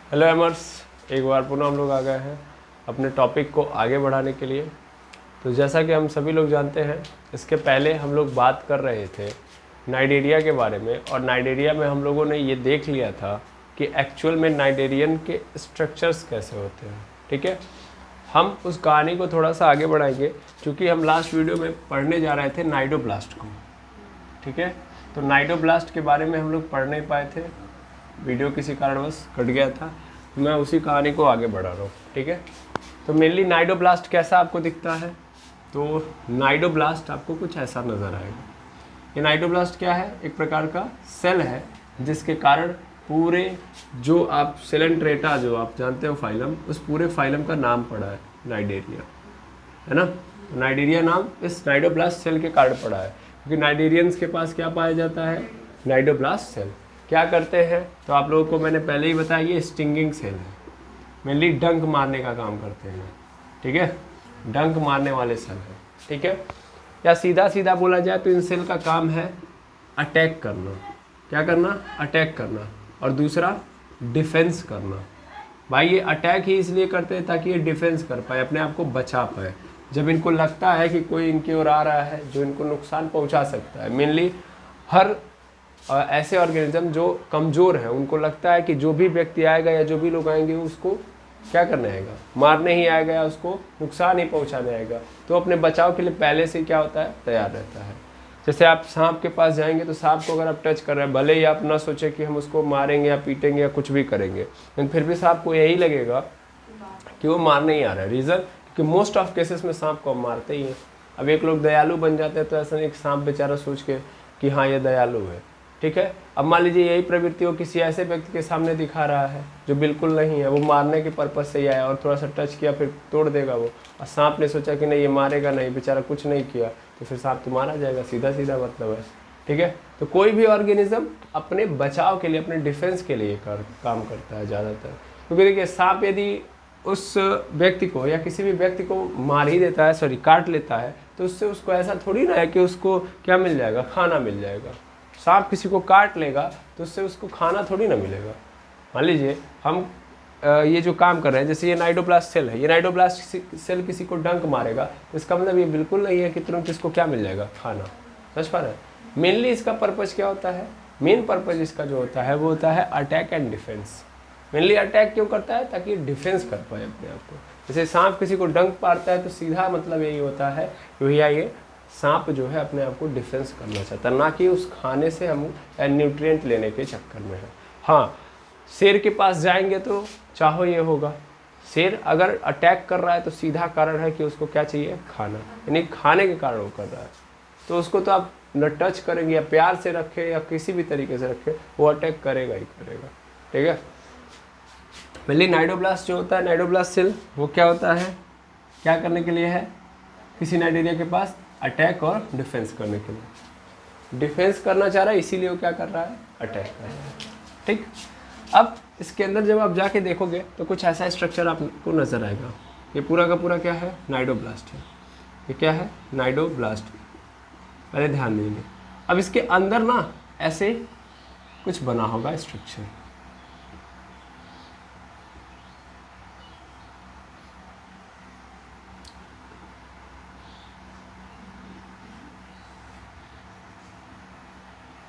Hello एमर्स, एक बार पुनः हम लोग आ गए हैं अपने टॉपिक को आगे बढ़ाने के लिए। तो जैसा कि हम सभी लोग जानते हैं, इसके पहले हम लोग बात कर रहे थे नाइजीरिया के बारे में, और नाइजीरिया में हम लोगों ने ये देख लिया था कि एक्चुअल में नाइजीरियन के स्ट्रक्चर्स कैसे होते हैं। ठीक है, हम उस कहानी को थोड़ा सा आगे बढ़ाएंगे क्योंकि हम लास्ट वीडियो में पढ़ने जा रहे थे नाइडोब्लास्ट को। ठीक है, तो नाइडोब्लास्ट के बारे में हम लोग पढ़ नहीं पाए थे, वीडियो किसी कारणवश कट गया था, तो मैं उसी कहानी को आगे बढ़ा रहा हूँ। ठीक है, तो मेनली नाइडोब्लास्ट कैसा आपको दिखता है, तो नाइडोब्लास्ट आपको कुछ ऐसा नज़र आएगा। ये नाइडोब्लास्ट क्या है? एक प्रकार का सेल है जिसके कारण पूरे जो आप सेलेंट्रेटा जो आप जानते हो फाइलम, उस पूरे फाइलम का नाम पड़ा है नाइजीरिया, है ना। तो नाइजीरिया नाम इस नाइडोब्लास्ट सेल के कारण पड़ा है क्योंकि नाइजीरियंस के पास क्या पाया जाता है? Cnidoblast cell. क्या करते हैं तो आप लोगों को मैंने पहले ही बताया, ये स्टिंगिंग सेल है, मेनली डंक मारने का काम करते हैं। ठीक है, डंक मारने वाले सेल है। ठीक है, या सीधा सीधा बोला जाए तो इन सेल का काम है अटैक करना। क्या करना? अटैक करना। और दूसरा डिफेंस करना। भाई ये अटैक ही इसलिए करते हैं ताकि ये डिफेंस कर पाए, अपने आप को बचा पाए। जब इनको लगता है कि कोई इनकी ओर आ रहा है जो इनको नुकसान पहुंचा सकता है, मेनली हर ऐसे ऑर्गेनिज्म जो कमज़ोर हैं, उनको लगता है कि जो भी व्यक्ति आएगा या जो भी लोग आएंगे उसको क्या करने आएगा? मारने ही आएगा या उसको नुकसान ही पहुंचाने आएगा। तो अपने बचाव के लिए पहले से क्या होता है? तैयार रहता है। जैसे आप सांप के पास जाएंगे तो सांप को अगर आप टच कर रहे हैं, भले ही आप ना सोचें कि हम उसको मारेंगे या पीटेंगे या कुछ भी करेंगे, लेकिन फिर भी सांप को यही लगेगा कि वो मारने ही आ रहा है। रीज़न क्योंकि मोस्ट ऑफ केसेस में सांप को हम मारते ही हैं। अब एक लोग दयालु बन जाते हैं तो ऐसा नहीं कि सांप बेचारा सोच के कि हाँ ये दयालु है। ठीक है, अब मान लीजिए यही प्रवृत्ति वो किसी ऐसे व्यक्ति के सामने दिखा रहा है जो बिल्कुल नहीं है, वो मारने के पर्पज से ही आया और थोड़ा सा टच किया फिर तोड़ देगा वो, और सांप ने सोचा कि नहीं ये मारेगा नहीं, बेचारा कुछ नहीं किया, तो फिर सांप तो मारा जाएगा, सीधा सीधा मतलब है। ठीक है, तो कोई भी ऑर्गेनिज्म अपने बचाव के लिए, अपने डिफेंस के लिए काम करता है ज़्यादातर। क्योंकि देखिए सांप यदि उस व्यक्ति को या किसी भी व्यक्ति को मार ही देता है, सॉरी काट लेता है, तो उससे उसको ऐसा थोड़ी ना है कि उसको क्या मिल जाएगा? खाना मिल जाएगा। सांप किसी को काट लेगा तो उससे उसको खाना थोड़ी ना मिलेगा। मान लीजिए हम ये जो काम कर रहे हैं, जैसे ये नाइडोब्लास्ट सेल है, ये नाइडोब्लास्ट सेल किसी को डंक मारेगा तो इसका मतलब ये बिल्कुल नहीं है कि तुरंत इसको क्या मिल जाएगा? खाना। समझ पा रहे हैं? मेनली इसका पर्पज क्या होता है? मेन पर्पज इसका जो होता है वो होता है attack and defence. Mainly attack क्यों करता है? ताकि डिफेंस कर पाए अपने आप को। जैसे सांप किसी को डंक मारता है तो सीधा मतलब यही होता है कि भैया ये सांप जो है अपने आप को डिफेंस करना चाहता है, ना कि उस खाने से हम न्यूट्रिएंट लेने के चक्कर में है। हाँ, शेर के पास जाएंगे तो चाहो ये होगा, शेर अगर अटैक कर रहा है तो सीधा कारण है कि उसको क्या चाहिए? खाना, यानी खाने के कारण वो कर रहा है। तो उसको तो आप न टच करेंगे या प्यार से रखें या किसी भी तरीके से रखें, वो अटैक करेगा ही करेगा। ठीक है, पहले नाइडोब्लास्ट जो होता है, नाइडोब्लास्ट सेल, वो क्या होता है? क्या करने के लिए है? किसी नाइजीरिया के पास अटैक और डिफेंस करने के लिए। डिफेंस करना चाह रहा है, इसीलिए वो क्या कर रहा है? अटैक कर रहा है। ठीक, अब इसके अंदर जब आप जाके देखोगे तो कुछ ऐसा स्ट्रक्चर आपको नजर आएगा। ये पूरा का पूरा क्या है? नाइडोब्लास्ट है। ये क्या है? नाइडोब्लास्ट। पहले ध्यान देंगे। अब इसके अंदर ना ऐसे कुछ बना होगा स्ट्रक्चर,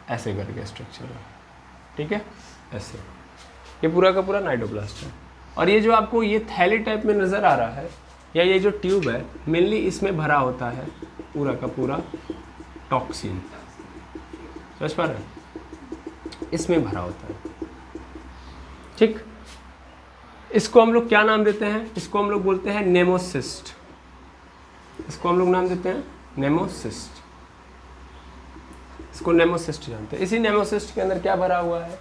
ऐसे करके स्ट्रक्चर है। ठीक है, ऐसे ये पूरा का पूरा नाइडोब्लास्ट है। और ये जो आपको ये थैली टाइप में नज़र आ रहा है, या ये जो ट्यूब है, मेनली इसमें भरा होता है पूरा का पूरा टॉक्सिन। समझ पा रहे हैं? इसमें भरा होता है। ठीक, इसको हम लोग क्या नाम देते हैं? इसको हम लोग बोलते हैं नेमोसिस्ट। इसको हम लोग नाम देते हैं नेमोसिस्ट। इसको नेमोसिस्ट जानते हैं। इसी नेमोसिस्ट के अंदर क्या भरा हुआ है?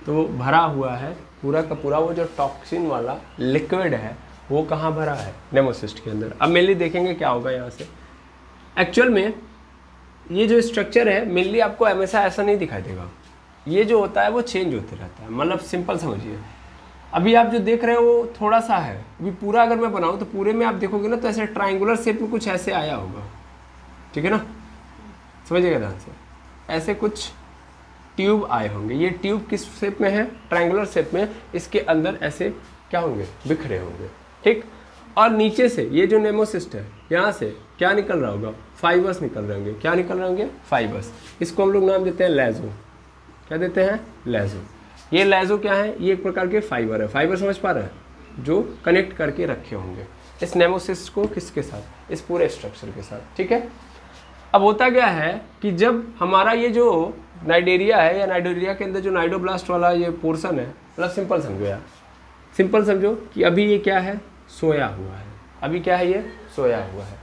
तो भरा हुआ है पूरा का पूरा वो जो टॉक्सिन वाला लिक्विड है, वो कहाँ भरा है? नेमोसिस्ट के अंदर। अब मेनली देखेंगे क्या होगा यहाँ से। एक्चुअल में ये जो स्ट्रक्चर है मेनली आपको हमेशा ऐसा नहीं दिखाई देगा, ये जो होता है वो चेंज होते रहता है। मतलब सिंपल समझिए, अभी आप जो देख रहे हो वो थोड़ा सा है, अभी पूरा अगर मैं बनाऊँ तो पूरे में आप देखोगे ना तो ऐसे ट्राइंगुलर शेप में कुछ ऐसे आया होगा। ठीक है ना, समझिएगा ध्यान से, ऐसे कुछ ट्यूब आए होंगे। ये ट्यूब किस शेप में है? ट्रायंगुलर शेप में। इसके अंदर ऐसे क्या होंगे? बिखरे होंगे, ठीक। और नीचे से ये जो नेमोसिस्ट है, यहाँ से क्या निकल रहा होगा? फाइबर्स निकल रहे होंगे। क्या निकल रहे होंगे? फाइबर्स। इसको हम लोग नाम देते हैं लेजो। क्या देते हैं? लेजो। ये लेजो क्या है? ये एक प्रकार के फाइबर है। फाइबर समझ पा रहे हैं? जो कनेक्ट करके रखे होंगे इस नेमोसिस्ट को किसके साथ? इस पूरे स्ट्रक्चर के साथ, ठीक है। अब होता क्या है कि जब हमारा ये जो नाइडेरिया है, या नाइडेरिया के अंदर जो नाइडोब्लास्ट वाला ये पोर्शन है, मतलब सिंपल समझो यार, सिंपल समझो कि अभी ये क्या है? सोया हुआ है। अभी क्या है? ये सोया हुआ है,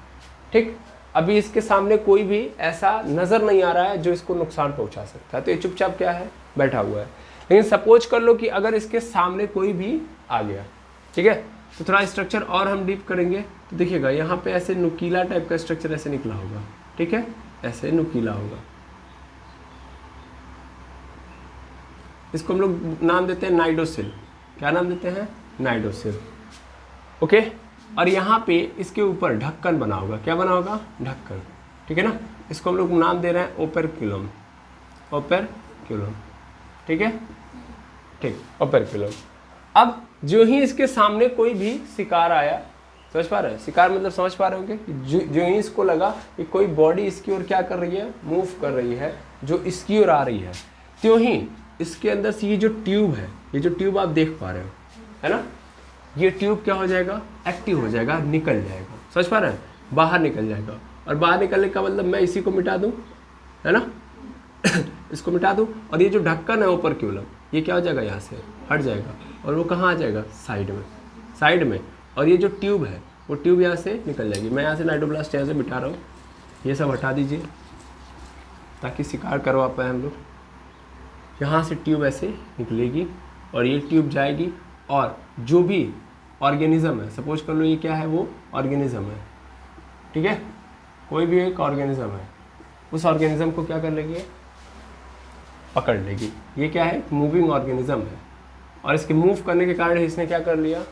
ठीक। अभी इसके सामने कोई भी ऐसा नज़र नहीं आ रहा है जो इसको नुकसान पहुंचा सकता है, तो ये चुपचाप क्या है? बैठा हुआ है। लेकिन सपोज कर लो कि अगर इसके सामने कोई भी आ गया, ठीक है, तो थोड़ा स्ट्रक्चर और हम डीप करेंगे तो देखिएगा यहाँ पे ऐसे नुकीला टाइप का स्ट्रक्चर ऐसे निकला होगा, ठीक है, ऐसे नुकीला होगा। इसको हम लोग नाम देते हैं नाइडोसिल। क्या नाम देते हैं? नाइडोसिल, ओके। और यहाँ पे इसके ऊपर ढक्कन बना होगा। क्या बना होगा? ढक्कन, ठीक है ना। इसको हम लोग नाम दे रहे हैं ओपेरक्यूलम। ओपेरक्यूलम, ठीक है, ठीक, ओपेरक्यूलम। अब जो ही इसके सामने कोई भी शिकार आया, समझ पा रहे हैं? शिकार मतलब समझ पा रहे होंगे? जो ही इसको लगा कि कोई बॉडी इसकी ओर क्या कर रही है? मूव कर रही है, जो इसकी ओर आ रही है, त्यों ही इसके अंदर से ये जो ट्यूब है, ये जो ट्यूब आप देख पा रहे हो, है ना, ये ट्यूब क्या हो जाएगा? एक्टिव हो जाएगा, निकल जाएगा। समझ पा रहे हैं? बाहर निकल जाएगा। और बाहर निकलने का मतलब मैं इसी को मिटा दूं, है ना इसको मिटा दूं, और ये जो ढक्कन है ओपेरक्यूलम, ये क्या हो जाएगा? यहाँ से हट जाएगा, और वो कहाँ आ जाएगा? साइड में, साइड में। और ये जो ट्यूब है, वो ट्यूब यहाँ से निकल जाएगी। मैं यहाँ से नाइडोब्लास्ट यहाँ से मिटा रहा हूँ, ये सब हटा दीजिए ताकि शिकार करवा पाए हम लोग। यहाँ से ट्यूब ऐसे निकलेगी, और ये ट्यूब जाएगी, और जो भी ऑर्गेनिज्म है, सपोज कर लो ये क्या है? वो ऑर्गेनिज्म है, ठीक है, कोई भी एक ऑर्गेनिज्म है, उस ऑर्गेनिज्म को क्या कर लेगी? पकड़ लेगी। ये क्या है? मूविंग ऑर्गेनिज्म है, और इसके मूव करने के कारण इसने क्या कर लिया?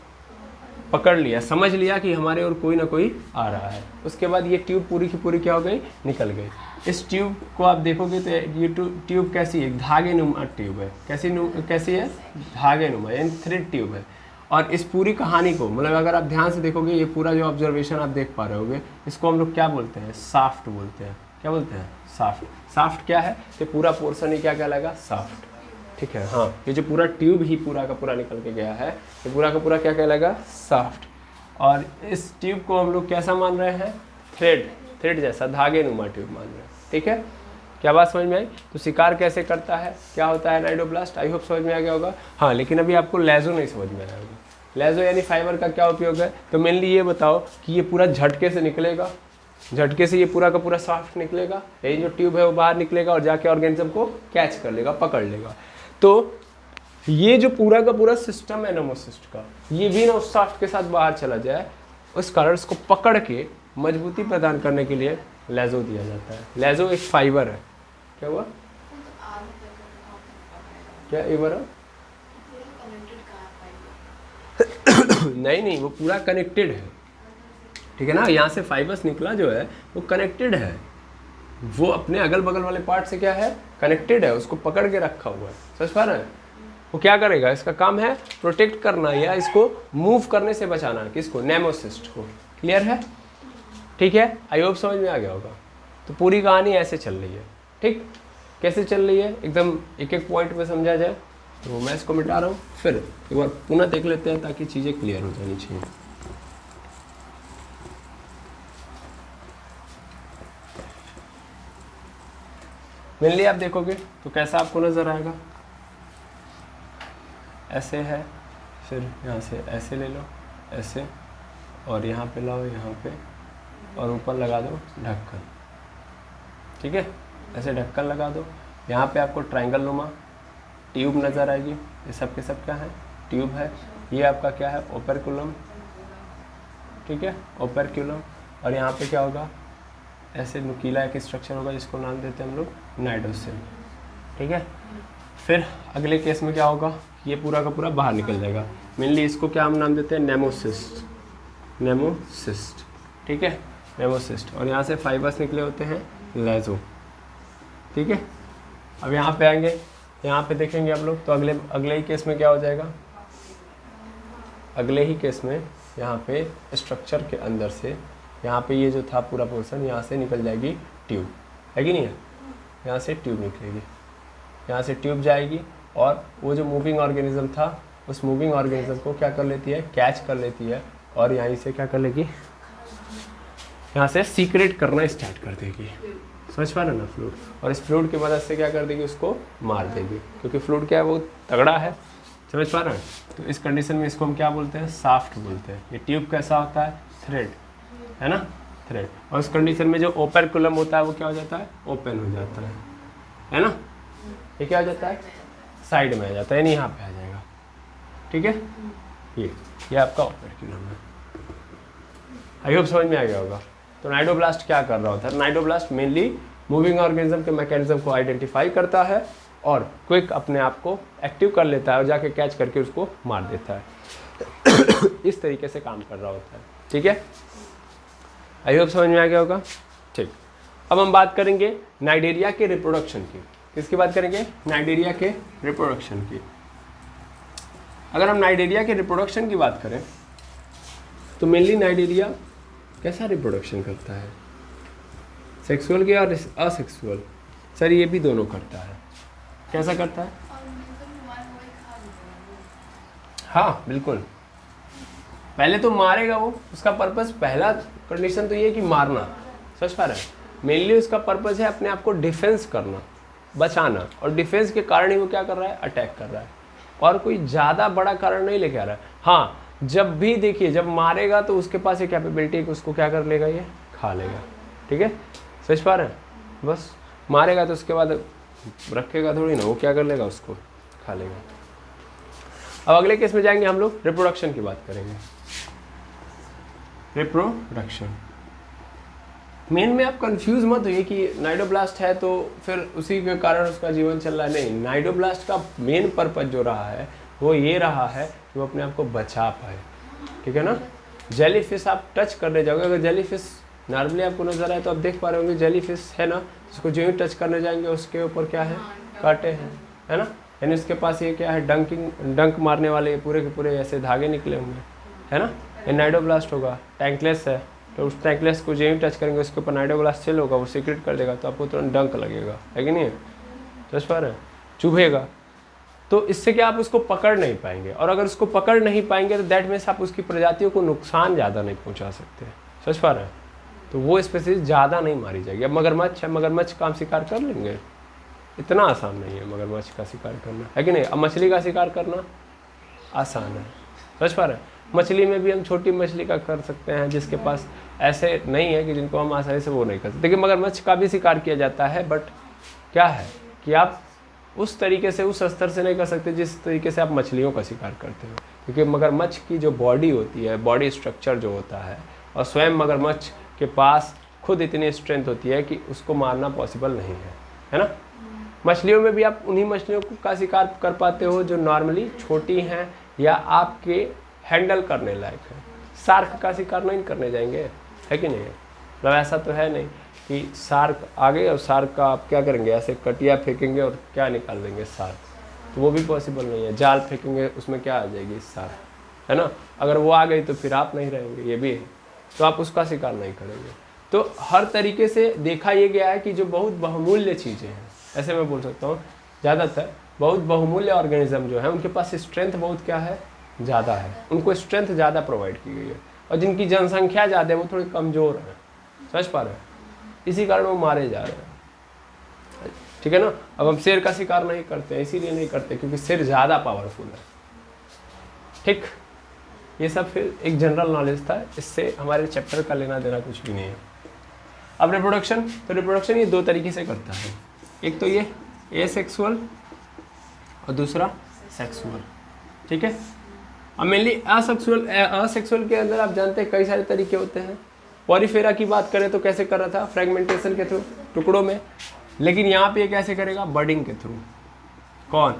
पकड़ लिया, समझ लिया कि हमारे और कोई ना कोई आ रहा है। उसके बाद ये ट्यूब पूरी की पूरी क्या हो गई? निकल गई। इस ट्यूब को आप देखोगे तो ये ट्यूब कैसी है? धागे नुमा ट्यूब है। कैसी है? धागे नुमा, यानी थ्रेड ट्यूब है। और इस पूरी कहानी को, मतलब अगर आप ध्यान से देखोगे, ये पूरा जो ऑब्जर्वेशन आप देख पा रहे होगे, इसको हम लोग क्या बोलते हैं? साफ्ट बोलते हैं। क्या बोलते हैं? साफ्ट। साफ्ट क्या है? तो पूरा पोर्शन ही क्या कहलाएगा? साफ्ट, ठीक है। हाँ, ये जो पूरा ट्यूब ही पूरा का पूरा निकल के गया है, ये पूरा का पूरा क्या कहलाएगा? साफ्ट। और इस ट्यूब को हम लोग कैसा मान रहे हैं? थ्रेड जैसा, धागे नुमा ट्यूब मान रहे हैं, ठीक है। क्या बात समझ में आई? तो शिकार कैसे करता है, क्या होता है नाइडोब्लास्ट? आई होप समझ में आ गया होगा। हाँ, लेकिन अभी आपको लेजो नहीं समझ में आया होगा। लेजो यानी फाइबर का क्या उपयोग है? तो मेनली ये बताओ कि ये पूरा झटके से निकलेगा, झटके से ये पूरा का पूरा साफ्ट निकलेगा, ये जो ट्यूब है वो बाहर निकलेगा और जाके ऑर्गेनिज्म को कैच कर लेगा, पकड़ लेगा। तो ये जो पूरा का पूरा सिस्टम है नेमोसिस्ट का, ये भी ना उस साफ्ट के साथ बाहर चला जाए, उस कारण इसको पकड़ के मजबूती प्रदान करने के लिए लेजो दिया जाता है। लेजो एक फाइबर है। क्या हुआ? क्या एक बार? नहीं, वो पूरा कनेक्टेड है, ठीक है ना। यहाँ से फाइबर्स निकला जो है वो कनेक्टेड है, वो अपने अगल बगल वाले पार्ट से क्या है? कनेक्टेड है, उसको पकड़ के रखा हुआ है। समझ पा रहे हैं? वो क्या करेगा? इसका काम है प्रोटेक्ट करना या इसको मूव करने से बचाना। किसको? नेमोसिस्ट को। क्लियर है? ठीक है, आई होप समझ में आ गया होगा। तो पूरी कहानी ऐसे चल रही है, ठीक। कैसे चल रही है एकदम एक एक पॉइंट में समझा जाए। तो मैं इसको मिटा रहा हूँ, फिर एक बार पुनः देख लेते हैं ताकि चीज़ें क्लियर हो जानी चाहिए। मेनली आप देखोगे तो कैसा आपको नज़र आएगा? ऐसे है, फिर यहाँ से ऐसे ले लो, ऐसे, और यहाँ पे लाओ, यहाँ पे, और ऊपर लगा दो ढक्कन, ठीक है। ऐसे ढक्कन लगा दो। यहाँ पे आपको ट्रायंगल नुमा ट्यूब नज़र आएगी। ये सब के सब क्या है? ट्यूब है। ये आपका क्या है? ओपेरक्यूलम, ठीक है, ओपेरक्यूलम। और यहाँ पे क्या होगा? ऐसे नुकीला एक स्ट्रक्चर होगा जिसको नाम देते हैं हम लोग नाइडोसिल, ठीक है। फिर अगले केस में क्या होगा? ये पूरा का पूरा बाहर निकल जाएगा। मेनली इसको क्या हम नाम देते हैं? नेमोसिस्ट, नेमोसिस्ट, ठीक है, नेमोसिस्ट। और यहाँ से फाइबर्स निकले होते हैं लेजो, ठीक है। अब यहाँ पे आएंगे, यहाँ पे देखेंगे आप लोग, तो अगले ही केस में क्या हो जाएगा, अगले ही केस में यहाँ पे स्ट्रक्चर के अंदर से यहाँ पे ये जो था पूरा पोर्शन, यहाँ से निकल जाएगी ट्यूब, है कि नहीं है, यहाँ से ट्यूब निकलेगी, यहाँ से ट्यूब जाएगी और वो जो मूविंग ऑर्गेनिज्म था उस मूविंग ऑर्गेनिज्म को क्या कर लेती है, कैच कर लेती है और यहीं से क्या कर लेगी, यहाँ से सीक्रेट करना स्टार्ट कर देगी। समझ पा रहे ना, फ्लूइड, और इस फ्लूइड की मदद से क्या कर देगी, उसको मार देगी, क्योंकि फ्लूइड क्या है, वो तगड़ा है। समझ पा रहे हैं। तो इस कंडीशन में इसको हम क्या बोलते हैं, साफ्ट बोलते हैं। ये ट्यूब कैसा होता है, थ्रेड, है ना, थ्रेड। और इस कंडीशन में जो ओपेरकुलम होता है वो क्या हो जाता है, ओपन हो जाता है ना, ये क्या हो जाता है, साइड में आ जाता है, यानी यहाँ पे आ जाएगा। ठीक है, ये आपका ओपेरकुलम है। आई होप समझ में आ गया होगा। तो नाइडोब्लास्ट क्या कर रहा होता है, नाइडोब्लास्ट मेनली मूविंग ऑर्गेनिज्म के मैकेनिज्म को आइडेंटिफाई करता है और क्विक अपने आप को एक्टिव कर लेता है और जाके कैच करके उसको मार देता है। इस तरीके से काम कर रहा होता है। ठीक है, आई होप समझ में आ गया होगा। ठीक, अब हम बात करेंगे नाइडेरिया के रिप्रोडक्शन की। किसकी बात करेंगे, नाइडेरिया के रिप्रोडक्शन की। अगर हम नाइडेरिया के रिप्रोडक्शन की बात करें तो मेनली नाइडेरिया कैसा रिप्रोडक्शन करता है, सेक्सुअल के और असेक्सुअल। सर ये भी दोनों करता है। कैसा करता है, हाँ बिल्कुल, पहले तो मारेगा वो, उसका पर्पस, पहला कंडीशन तो ये है कि मारना। समझ पा रहे हैं, मेनली उसका पर्पस है अपने आप को डिफेंस करना, बचाना, और डिफेंस के कारण ही वो क्या कर रहा है, अटैक कर रहा है, और कोई ज़्यादा बड़ा कारण नहीं लेके आ रहा है। हाँ, जब भी देखिए, जब मारेगा तो उसके पास ये कैपेबिलिटी है कि उसको क्या कर लेगा, ये खा लेगा। ठीक है, समझ पा रहे हैं, बस मारेगा तो उसके बाद रखेगा थोड़ी ना, वो क्या कर लेगा, उसको खा लेगा। अब अगले केस में जाएंगे हम लोग, रिप्रोडक्शन की बात करेंगे। रिप्रोडक्शन मेन में आप कंफ्यूज मत होइए कि नाइडोब्लास्ट है तो फिर उसी के कारण उसका जीवन चल रहा है। नहीं, नाइडोब्लास्ट का मेन पर्पज जो रहा है वो ये रहा है कि वो अपने आप को बचा पाए। ठीक है ना, जेलीफिश आप टच करने जाओगे, अगर जेलीफिश नॉर्मली आपको नजर आए तो आप देख पा रहे होंगे, जेलीफिश है ना, उसको जो ही टच करने जाएंगे उसके ऊपर क्या है, कांटे हैं, है ना, यानी उसके पास ये क्या है, डंक मारने वाले पूरे के पूरे ऐसे धागे निकले होंगे, है ना। ये नाइडोब्लास्ट होगा, टैंकलेस है तो उस टैंकलेस को जो ही टच करेंगे उसके ऊपर नाइडोब्लास्ट सेल होगा, वो सीक्रेट कर देगा, तो आपको तुरंत डंक लगेगा, है कि नहीं, समझ पा रहे हैं, चुभेगा। तो इससे क्या, आप उसको पकड़ नहीं पाएंगे, और अगर उसको पकड़ नहीं पाएंगे तो दैट मीन्स आप उसकी प्रजातियों को नुकसान ज़्यादा नहीं पहुंचा सकते। समझ पा रहे हैं, तो वो स्पेसीज ज़्यादा नहीं मारी जाएगी। अब मगरमच्छ है, मगरमच्छ का हम शिकार कर लेंगे, इतना आसान नहीं है मगरमच्छ का शिकार करना, है कि नहीं। अब मछली का शिकार करना आसान है, समझ पा रहे हैं। मछली में भी हम छोटी मछली का कर सकते हैं, जिसके पास ऐसे नहीं है कि जिनको हम आसानी से वो नहीं कर सकते। देखिए, मगरमच्छ का भी शिकार किया जाता है, बट क्या है कि आप उस तरीके से, उस स्तर से नहीं कर सकते जिस तरीके से आप मछलियों का शिकार करते हो, क्योंकि मगरमच्छ की जो बॉडी होती है, बॉडी स्ट्रक्चर जो होता है, और स्वयं मगरमच्छ के पास खुद इतनी स्ट्रेंथ होती है कि उसको मारना पॉसिबल नहीं है ना। मछलियों में भी आप उन्हीं मछलियों का शिकार कर पाते हो जो नॉर्मली छोटी हैं या आपके हैंडल करने लायक है। शार्क का शिकार नहीं करने जाएंगे, है कि नहीं, मतलब ऐसा तो है नहीं कि शार्क आ गए और शार्क का आप क्या करेंगे, ऐसे कटिया फेंकेंगे और क्या निकाल देंगे शार्क, तो वो भी पॉसिबल नहीं है। जाल फेंकेंगे, उसमें क्या आ जाएगी, शार्क, है ना। अगर वो आ गई तो फिर आप नहीं रहेंगे, ये भी है, तो आप उसका शिकार नहीं करेंगे। तो हर तरीके से देखा ये गया है कि जो बहुत बहुमूल्य चीज़ें हैं, ऐसे मैं बोल सकता हूँ, ज़्यादातर बहुत बहुमूल्य ऑर्गेनिज्म जो है उनके पास स्ट्रेंथ बहुत क्या है, ज़्यादा है, उनको स्ट्रेंथ ज़्यादा प्रोवाइड की गई है, और जिनकी जनसंख्या ज़्यादा है वो थोड़े कमज़ोर हैं। समझ पा रहे हैं, इसी कारण वो मारे जा रहे हैं। ठीक है ना। अब हम शेर का शिकार नहीं करते, इसीलिए नहीं करते क्योंकि शेर ज़्यादा पावरफुल है। ठीक, ये सब फिर एक जनरल नॉलेज था, इससे हमारे चैप्टर का लेना देना कुछ भी नहीं है। अब रिप्रोडक्शन, तो रिप्रोडक्शन ये दो तरीके से करता है, एक तो ये एसेक्सुअल और दूसरा सेक्सुअल। ठीक है। अब मेनली असेक्सुअल के अंदर आप जानते हैं कई सारे तरीके होते हैं। पॉरीफेरा की बात करें तो कैसे कर रहा था, फ्रेगमेंटेशन के थ्रू, टुकड़ों में, लेकिन यहाँ पे कैसे करेगा, बर्डिंग के थ्रू। कौन,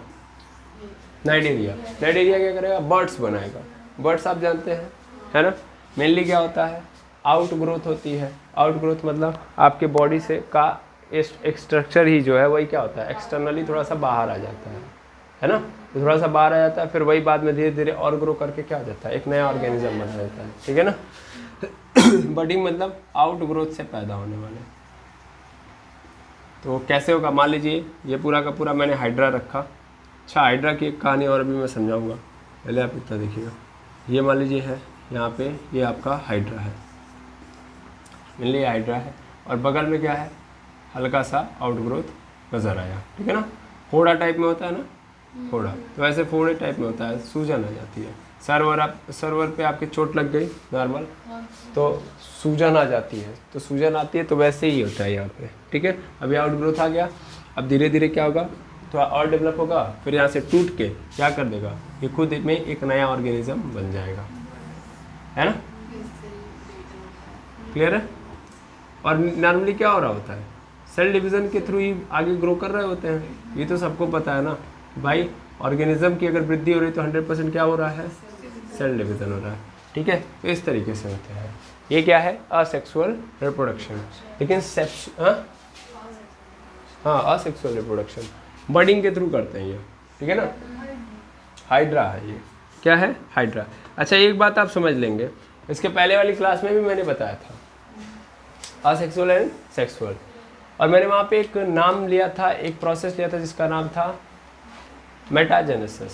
नाइडेरिया। नाइडेरिया क्या करेगा, बर्ड्स बनाएगा। बर्ड्स आप जानते हैं, है ना, मेनली क्या होता है, आउट ग्रोथ होती है। आउट ग्रोथ मतलब आपके बॉडी से का एक स्ट्रक्चर ही जो है वही क्या होता है, एक्सटर्नली थोड़ा सा बाहर आ जाता है ना, तो थोड़ा सा बाहर आ जाता है, फिर वही बाद में धीरे धीरे और ग्रो करके क्या हो जाता है, एक नया ऑर्गेनिज्म बन जाता है, ठीक है ना। बडिंग मतलब आउट ग्रोथ से पैदा होने वाले। तो कैसे होगा, मान लीजिए ये पूरा का पूरा मैंने हाइड्रा रखा। अच्छा, हाइड्रा की एक कहानी और भी मैं समझाऊंगा, पहले आप इतना देखिएगा। ये मान लीजिए है यहाँ पे, ये आपका हाइड्रा है, मान लीजिए हाइड्रा है, और बगल में क्या है, हल्का सा आउट ग्रोथ नज़र आया, ठीक है ना। फोड़ा टाइप में होता है ना, फोड़ा, तो ऐसे फोड़े टाइप में होता है, सूजन आ जाती है। सर्वर पे आपके चोट लग गई नॉर्मल, तो सूजन आ जाती है, तो सूजन आती है, तो वैसे ही होता है यहाँ पे, ठीक है। अभी आउट ग्रोथ आ गया, अब धीरे धीरे क्या होगा, थोड़ा और डेवलप होगा, फिर यहाँ से टूट के क्या कर देगा, ये खुद में एक नया ऑर्गेनिज्म बन जाएगा, है ना, क्लियर है। और नॉर्मली क्या हो रहा होता है, सेल डिवीज़न के थ्रू ही आगे ग्रो कर रहे होते हैं, ये तो सबको पता है ना भाई। ऑर्गेनिज्म की अगर वृद्धि हो रही है तो 100% क्या हो रहा है, सेल डिवीज़न हो रहा है, ठीक है। तो इस तरीके से होते हैं। ये क्या है, असेक्सुअल रिप्रोडक्शन। लेकिन हाँ असेक्सुअल रिप्रोडक्शन बडिंग के थ्रू करते हैं ये, ठीक है ना। हाइड्रा है ये, क्या है, हाइड्रा। अच्छा, एक बात आप समझ लेंगे, इसके पहले वाली क्लास में भी मैंने बताया था असेक्सुअल एंड सेक्सुअल, और मैंने वहाँ पे एक नाम लिया था, एक प्रोसेस लिया था जिसका नाम था मेटाजेनेसिस,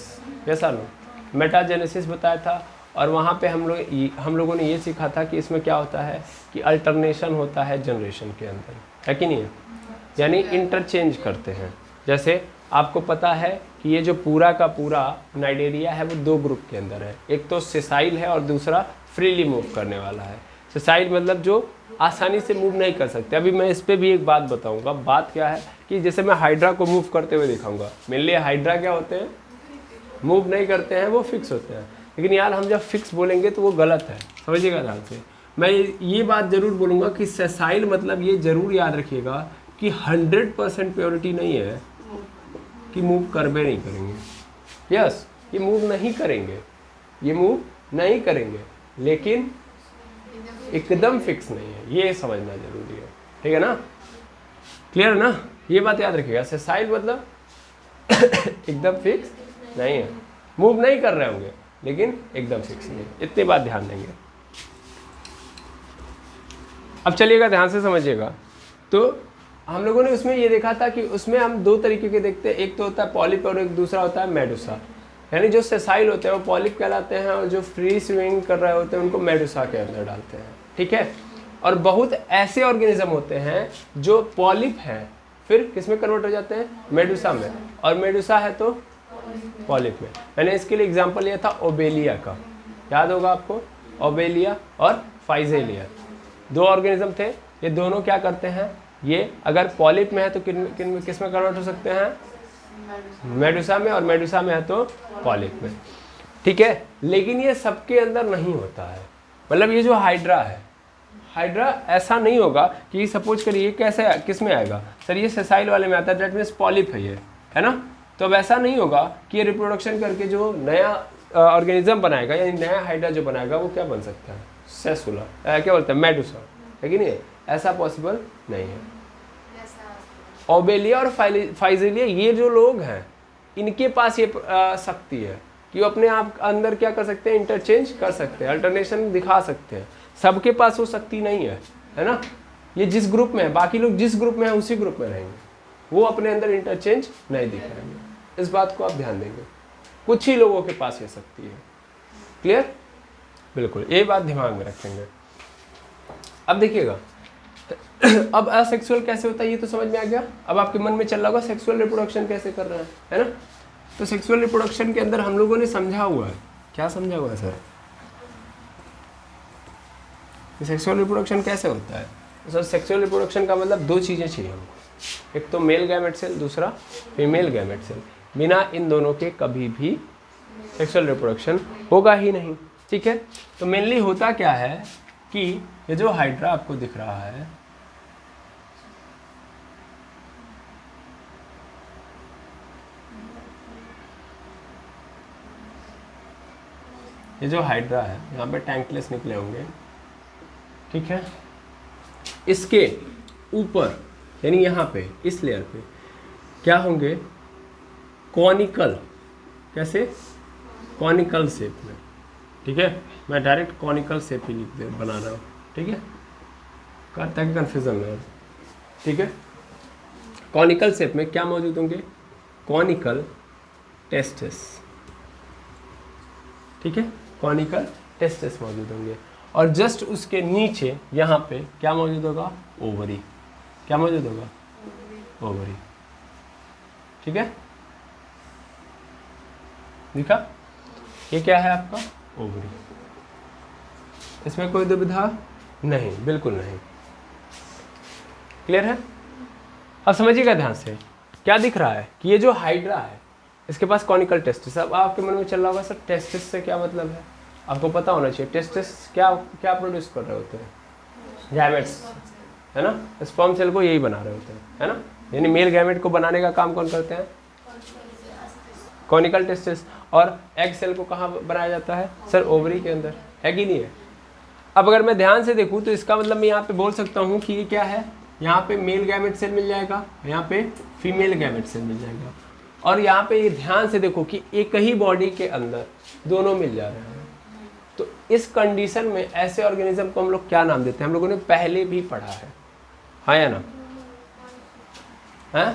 यस और नो, मेटाजेनेसिस बताया था। और वहाँ पे हम लोगों ने ये सीखा था कि इसमें क्या होता है कि अल्टरनेशन होता है जनरेशन के अंदर, है कि नहीं है, यानी इंटरचेंज करते हैं। जैसे आपको पता है कि ये जो पूरा का पूरा नाइडेरिया है वो दो ग्रुप के अंदर है, एक तो सेसाइल है और दूसरा फ्रीली मूव करने वाला है। सेसाइल मतलब जो आसानी से मूव नहीं कर सकते। अभी मैं इस पर भी एक बात बताऊंगा। बात क्या है कि जैसे मैं हाइड्रा को मूव करते हुए दिखाऊंगा, मेरे लिए हाइड्रा क्या होते हैं, मूव नहीं करते हैं, वो फिक्स होते हैं। लेकिन यार हम जब फिक्स बोलेंगे तो वो गलत है, समझिएगा ध्यान से। मैं ये बात ज़रूर बोलूँगा कि सेसाइल मतलब ये ज़रूर याद रखिएगा कि 100% प्योरिटी नहीं है कि मूव करबे नहीं करेंगे। यस, ये मूव नहीं करेंगे, ये मूव नहीं करेंगे, लेकिन एकदम फिक्स नहीं है, ये समझना जरूरी है, ठीक है ना, क्लियर ना। ये बात याद रखिएगा, सेसाइल मतलब एकदम फिक्स नहीं है, मूव नहीं कर रहे होंगे लेकिन एकदम फिक्स नहीं, इतनी बात ध्यान देंगे। अब चलिएगा ध्यान से समझिएगा। तो हम लोगों ने उसमें ये देखा था कि उसमें हम दो तरीके के देखते हैं, एक तो होता है पॉलिप और एक दूसरा होता है मेडुसा। यानी जो सेसाइल होते हैं वो पॉलिप कहलाते हैं और जो फ्री स्विमिंग कर रहे होते हैं उनको मेडुसा के अंदर डालते हैं, ठीक है। और बहुत ऐसे ऑर्गेनिज्म होते हैं जो पॉलिप हैं फिर किस में कन्वर्ट हो जाते हैं, मेडुसा में, और मेडुसा है तो पॉलिप में। मैंने इसके लिए एग्जांपल लिया था ओबेलिया का, याद होगा आपको, ओबेलिया और फाइजेलिया दो ऑर्गेनिज्म थे। ये दोनों क्या करते हैं, ये अगर पॉलिप में है तो किस में कन्वर्ट हो सकते हैं, मेडुसा में, और मेडुसा में है तो पॉलिप में, ठीक है। लेकिन ये सबके अंदर नहीं होता है। मतलब ये जो हाइड्रा है, हाइड्रा ऐसा नहीं होगा कि सपोज करिए कैसे किस में आएगा, सर ये सेसाइल वाले में आता है, दैट मीन्स पॉलिप है ये, है ना। तो अब ऐसा नहीं होगा कि ये रिप्रोडक्शन करके जो नया ऑर्गेनिज्म बनाएगा, यानी नया हाइड्रा जो बनाएगा वो क्या बन सकता है, सेसुला, क्या बोलते हैं, मेडुसा, है कि नहीं, ऐसा पॉसिबल नहीं है। ओबेलिया और फाइजेलिया ये जो लोग हैं इनके पास ये शक्ति है कि वो अपने आप अंदर क्या कर सकते हैं, इंटरचेंज कर सकते हैं, अल्टरनेशन दिखा सकते हैं। सबके पास वो शक्ति नहीं है ना। ये जिस ग्रुप में है, बाकी लोग जिस ग्रुप में है उसी ग्रुप में रहेंगे, वो अपने अंदर इंटरचेंज नहीं दिखाएंगे। इस बात को आप ध्यान देंगे, कुछ ही लोगों के पास ये शक्ति है, क्लियर, बिल्कुल, ये बात दिमाग में रखेंगे। अब देखिएगा अब असेक्सुअल कैसे होता है ये तो समझ में आ गया। अब आपके मन में चल रहा होगा सेक्सुअल रिप्रोडक्शन कैसे कर रहे हैं, है ना। तो सेक्सुअल रिप्रोडक्शन के अंदर हम लोगों ने समझा हुआ है, क्या समझा हुआ है सर, सेक्सुअल रिप्रोडक्शन कैसे होता है। सर सेक्सुअल रिप्रोडक्शन का मतलब दो चीज़ें चाहिए हमको, एक तो मेल गैमेट सेल, दूसरा फीमेल गैमेट सेल। बिना इन दोनों के कभी भी सेक्सुअल रिप्रोडक्शन होगा ही नहीं, ठीक है। तो मेनली होता क्या है कि ये जो हाइड्रा आपको दिख रहा है, ये जो हाइड्रा है यहाँ पे टैंकलेस निकले होंगे, ठीक है। इसके ऊपर यानी यहाँ पे इस लेयर पे क्या होंगे, कॉनिकल, कैसे, कॉनिकल शेप में, ठीक है। मैं डायरेक्ट कॉनिकल शेप ही बना रहा हूँ, ठीक है, ताकि कन्फ्यूजन ना हो, ठीक है। कॉनिकल शेप में क्या मौजूद होंगे, कॉनिकल टेस्टिस, ठीक है, कॉनिकल टेस्टिस मौजूद होंगे। और जस्ट उसके नीचे यहाँ पे क्या मौजूद होगा, ओवरी, क्या मौजूद होगा, ओवरी, ठीक है, दिखा, ये क्या है आपका ओवरी, इसमें कोई दुविधा नहीं, बिल्कुल नहीं, क्लियर है। अब समझिएगा ध्यान से, क्या दिख रहा है कि ये जो हाइड्रा है इसके पास कॉनिकल टेस्टिस। अब आपके मन में चल रहा होगा सर टेस्टिस से क्या मतलब है, आपको पता होना चाहिए टेस्टिस क्या क्या प्रोड्यूस कर रहे होते हैं, गैमेट्स, है ना, स्पर्म सेल को यही बना रहे होते हैं, है ना, यानी मेल गैमेट को बनाने का काम कौन करते हैं, कॉनिकल टेस्टिस। और एग सेल को कहाँ बनाया जाता है सर, ओवरी के अंदर, है कि नहीं है। अब अगर मैं ध्यान से देखूँ तो इसका मतलब मैं यहाँ पे बोल सकता हूँ कि ये क्या है, यहाँ पे मेल गैमेट सेल मिल जाएगा, यहाँ पे फीमेल गैमेट सेल मिल जाएगा। और यहाँ पे ये ध्यान से देखो कि एक ही बॉडी के अंदर दोनों मिल जा रहे हैं। तो इस कंडीशन में ऐसे ऑर्गेनिज्म को हम लोग क्या नाम देते हैं, हम लोगों ने पहले भी पढ़ा है, हाँ या ना, है,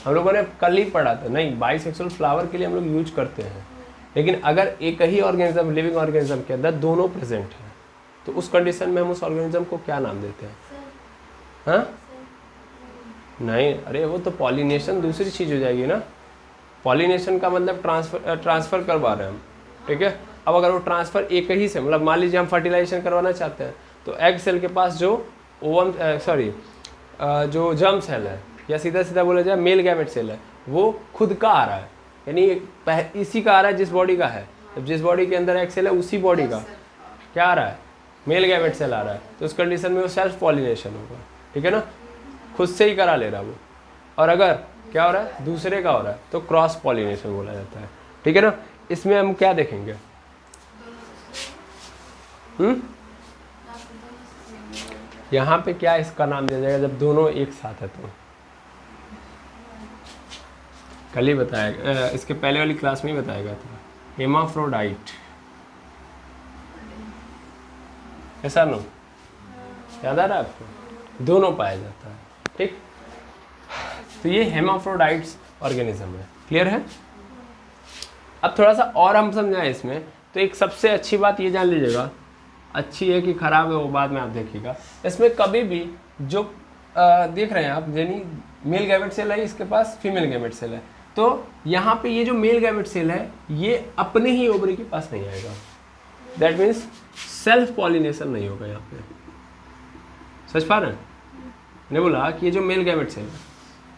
हम लोगों ने कल ही पढ़ा था, नहीं बाइसेक्सुअल फ्लावर के लिए हम लोग यूज करते हैं, लेकिन अगर एक ही ऑर्गेनिज्म, लिविंग ऑर्गेनिज्म के अंदर दोनों प्रेजेंट हैं तो उस कंडीशन में हम उस ऑर्गेनिज्म को क्या नाम देते हैं, हाँ, नहीं, अरे वो तो पॉलिनेशन दूसरी चीज़ हो जाएगी ना, पॉलिनेशन का मतलब ट्रांसफ़र करवा रहे हैं हम, ठीक है। अब अगर वो ट्रांसफ़र एक ही से, मतलब मान लीजिए हम फर्टिलाइजेशन करवाना चाहते हैं तो एग सेल के पास जो ओवम जो जर्म सेल है, या सीधा सीधा बोला जाए मेल गैमेट सेल है, वो खुद का आ रहा है, यानी इसी का आ रहा है जिस बॉडी का है, जब जिस बॉडी के अंदर एग सेल है उसी बॉडी का क्या आ रहा है, मेल गैमेट सेल आ रहा है, तो उस कंडीशन में वो सेल्फ पॉलिनेशन होगा, ठीक है ना, खुद से ही करा ले रहा वो। और अगर क्या हो रहा है, दूसरे का हो रहा है, तो क्रॉस पॉलिनेशन बोला जाता है, ठीक है ना। इसमें हम क्या देखेंगे, यहाँ पे क्या इसका नाम दिया जाएगा जब दोनों एक साथ है, तो कल ही बताया, इसके पहले वाली क्लास में ही बताया गया था, हेमाफ्रोडाइट, ऐसा नो, याद आ रहा है आपको, दोनों पाया जाता है, ठीक। तो ये हेमाफ्रोडाइट्स ऑर्गेनिज्म है, क्लियर है। अब थोड़ा सा और हम समझाएं इसमें, तो एक सबसे अच्छी बात ये जान लीजिएगा, अच्छी है कि खराब है वो बाद में आप देखिएगा, इसमें कभी भी जो देख रहे हैं आप, यानी मेल गैमेट सेल है, इसके पास फीमेल गैमेट सेल है, तो यहाँ पे ये जो मेल गैमेट सेल है ये अपने ही ओवरी के पास नहीं आएगा, दैट मीन्स सेल्फ पॉलिनेशन नहीं होगा यहाँ पे, समझ पा रहे हैं, मैंने बोला कि ये जो मेल गैमेट सेल है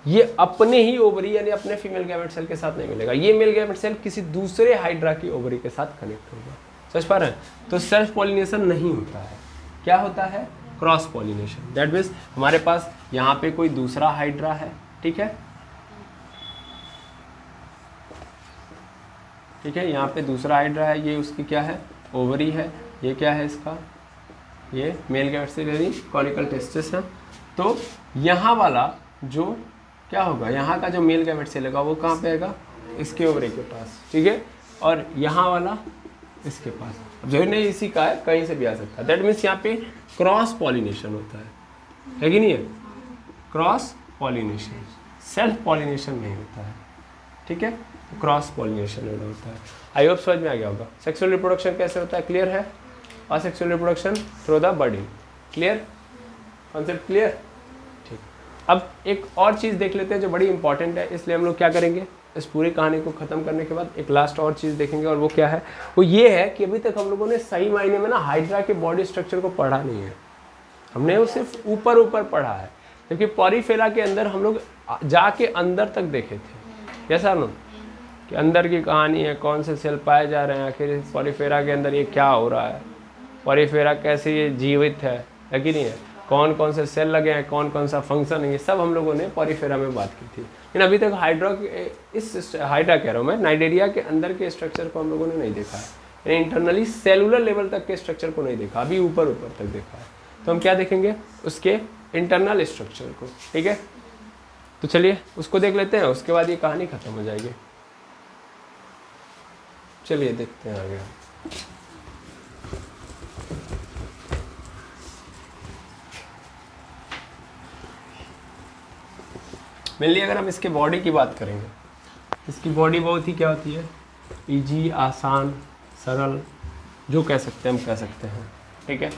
ये अपने ही ओवरी यानी अपने फीमेल गैमेट सेल के साथ नहीं मिलेगा, ये मेल गैमेट सेल किसी दूसरे हाइड्रा की ओवरी के साथ कनेक्ट होगा, समझ पा रहे हैं। तो सेल्फ पॉलिनेशन नहीं होता है, क्या होता है, क्रॉस पॉलिनेशन, दैट मीन्स हमारे पास यहाँ पे कोई दूसरा हाइड्रा है, ठीक है, ठीक है, यहाँ पे दूसरा हाइड्रा है, ये उसकी क्या है, ओवरी है, ये क्या है इसका, ये मेल गैमेट सेल यानी कॉनिकल टेस्टिस है। तो यहाँ वाला जो क्या होगा, यहाँ का जो मेल गैमेट सेल होगा वो कहाँ पे आएगा, इसके ओवरी के पास, ठीक है, और यहाँ वाला इसके पास, जो नहीं इसी का है कहीं से भी आ सकता है, दैट मीन्स यहाँ पे क्रॉस पॉलिनेशन होता है कि नहीं है, क्रॉस पॉलिनेशन, सेल्फ पॉलिनेशन नहीं होता है, ठीक है, क्रॉस पॉलिनेशन होता है। आई होप समझ में आ गया होगा। सेक्सुअल रिप्रोडक्शन कैसे होता है, क्लियर है, और sexual reproduction through the body, clear, concept clear, ठीक। अब एक और चीज़ देख लेते हैं जो बड़ी इंपॉर्टेंट है, इसलिए हम लोग क्या करेंगे, इस पूरी कहानी को ख़त्म करने के बाद एक लास्ट और चीज़ देखेंगे, और वो क्या है, वो ये है कि अभी तक हम लोगों ने सही मायने में ना हाइड्रा के बॉडी स्ट्रक्चर को पढ़ा नहीं है, हमने वो सिर्फ ऊपर ऊपर पढ़ा है, क्योंकि पॉलीफेरा के अंदर हम लोग जाके अंदर तक देखे थे, ऐसा ना कि अंदर की कहानी है, कौन से सेल पाए जा रहे हैं, आखिर पॉलीफेरा के अंदर ये क्या हो रहा है, पॉलीफेरा कैसे ये जीवित है कि नहीं है, कौन कौन से सेल लगे हैं, कौन कौन सा फंक्शन है, ये सब हम लोगों ने पॉलीफेरा में बात की थी। लेकिन अभी तक हाइड्रा कह रहा हूँ मैं, नाइडेरिया के अंदर के स्ट्रक्चर को हम लोगों ने नहीं देखा है, यानी इंटरनली सेलुलर लेवल तक के स्ट्रक्चर को नहीं देखा, अभी ऊपर ऊपर तक देखा है। तो हम क्या देखेंगे, उसके इंटरनल स्ट्रक्चर को। ठीक है, तो चलिए उसको देख लेते हैं, उसके बाद ये कहानी खत्म हो जाएगी। चलिए देखते हैं आगे। मेनली अगर हम इसके बॉडी की बात करेंगे, इसकी बॉडी बहुत ही क्या होती है, इजी, आसान, सरल, जो कह सकते हैं हम कह सकते हैं। ठीक है,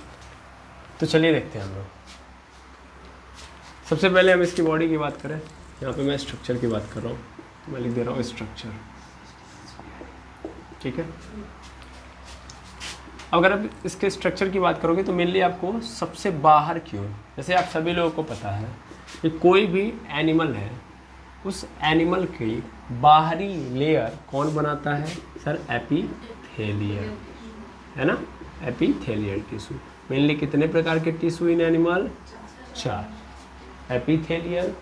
तो चलिए देखते हैं हम लोग। सबसे पहले हम इसकी बॉडी की बात करें, यहाँ पे मैं स्ट्रक्चर की बात कर रहा हूँ, तो मैं लिख दे रहा हूँ स्ट्रक्चर। ठीक है, अगर आप इसके स्ट्रक्चर की बात करोगे तो मेनली आपको सबसे बाहर की ओर, जैसे आप सभी लोगों को पता है कि कोई भी एनिमल है, उस एनिमल की बाहरी लेयर कौन बनाता है सर, एपिथेलियल, है ना, एपिथेलियल टिश्यू। मेनली कितने प्रकार के tissue in animal, 4, epithelial,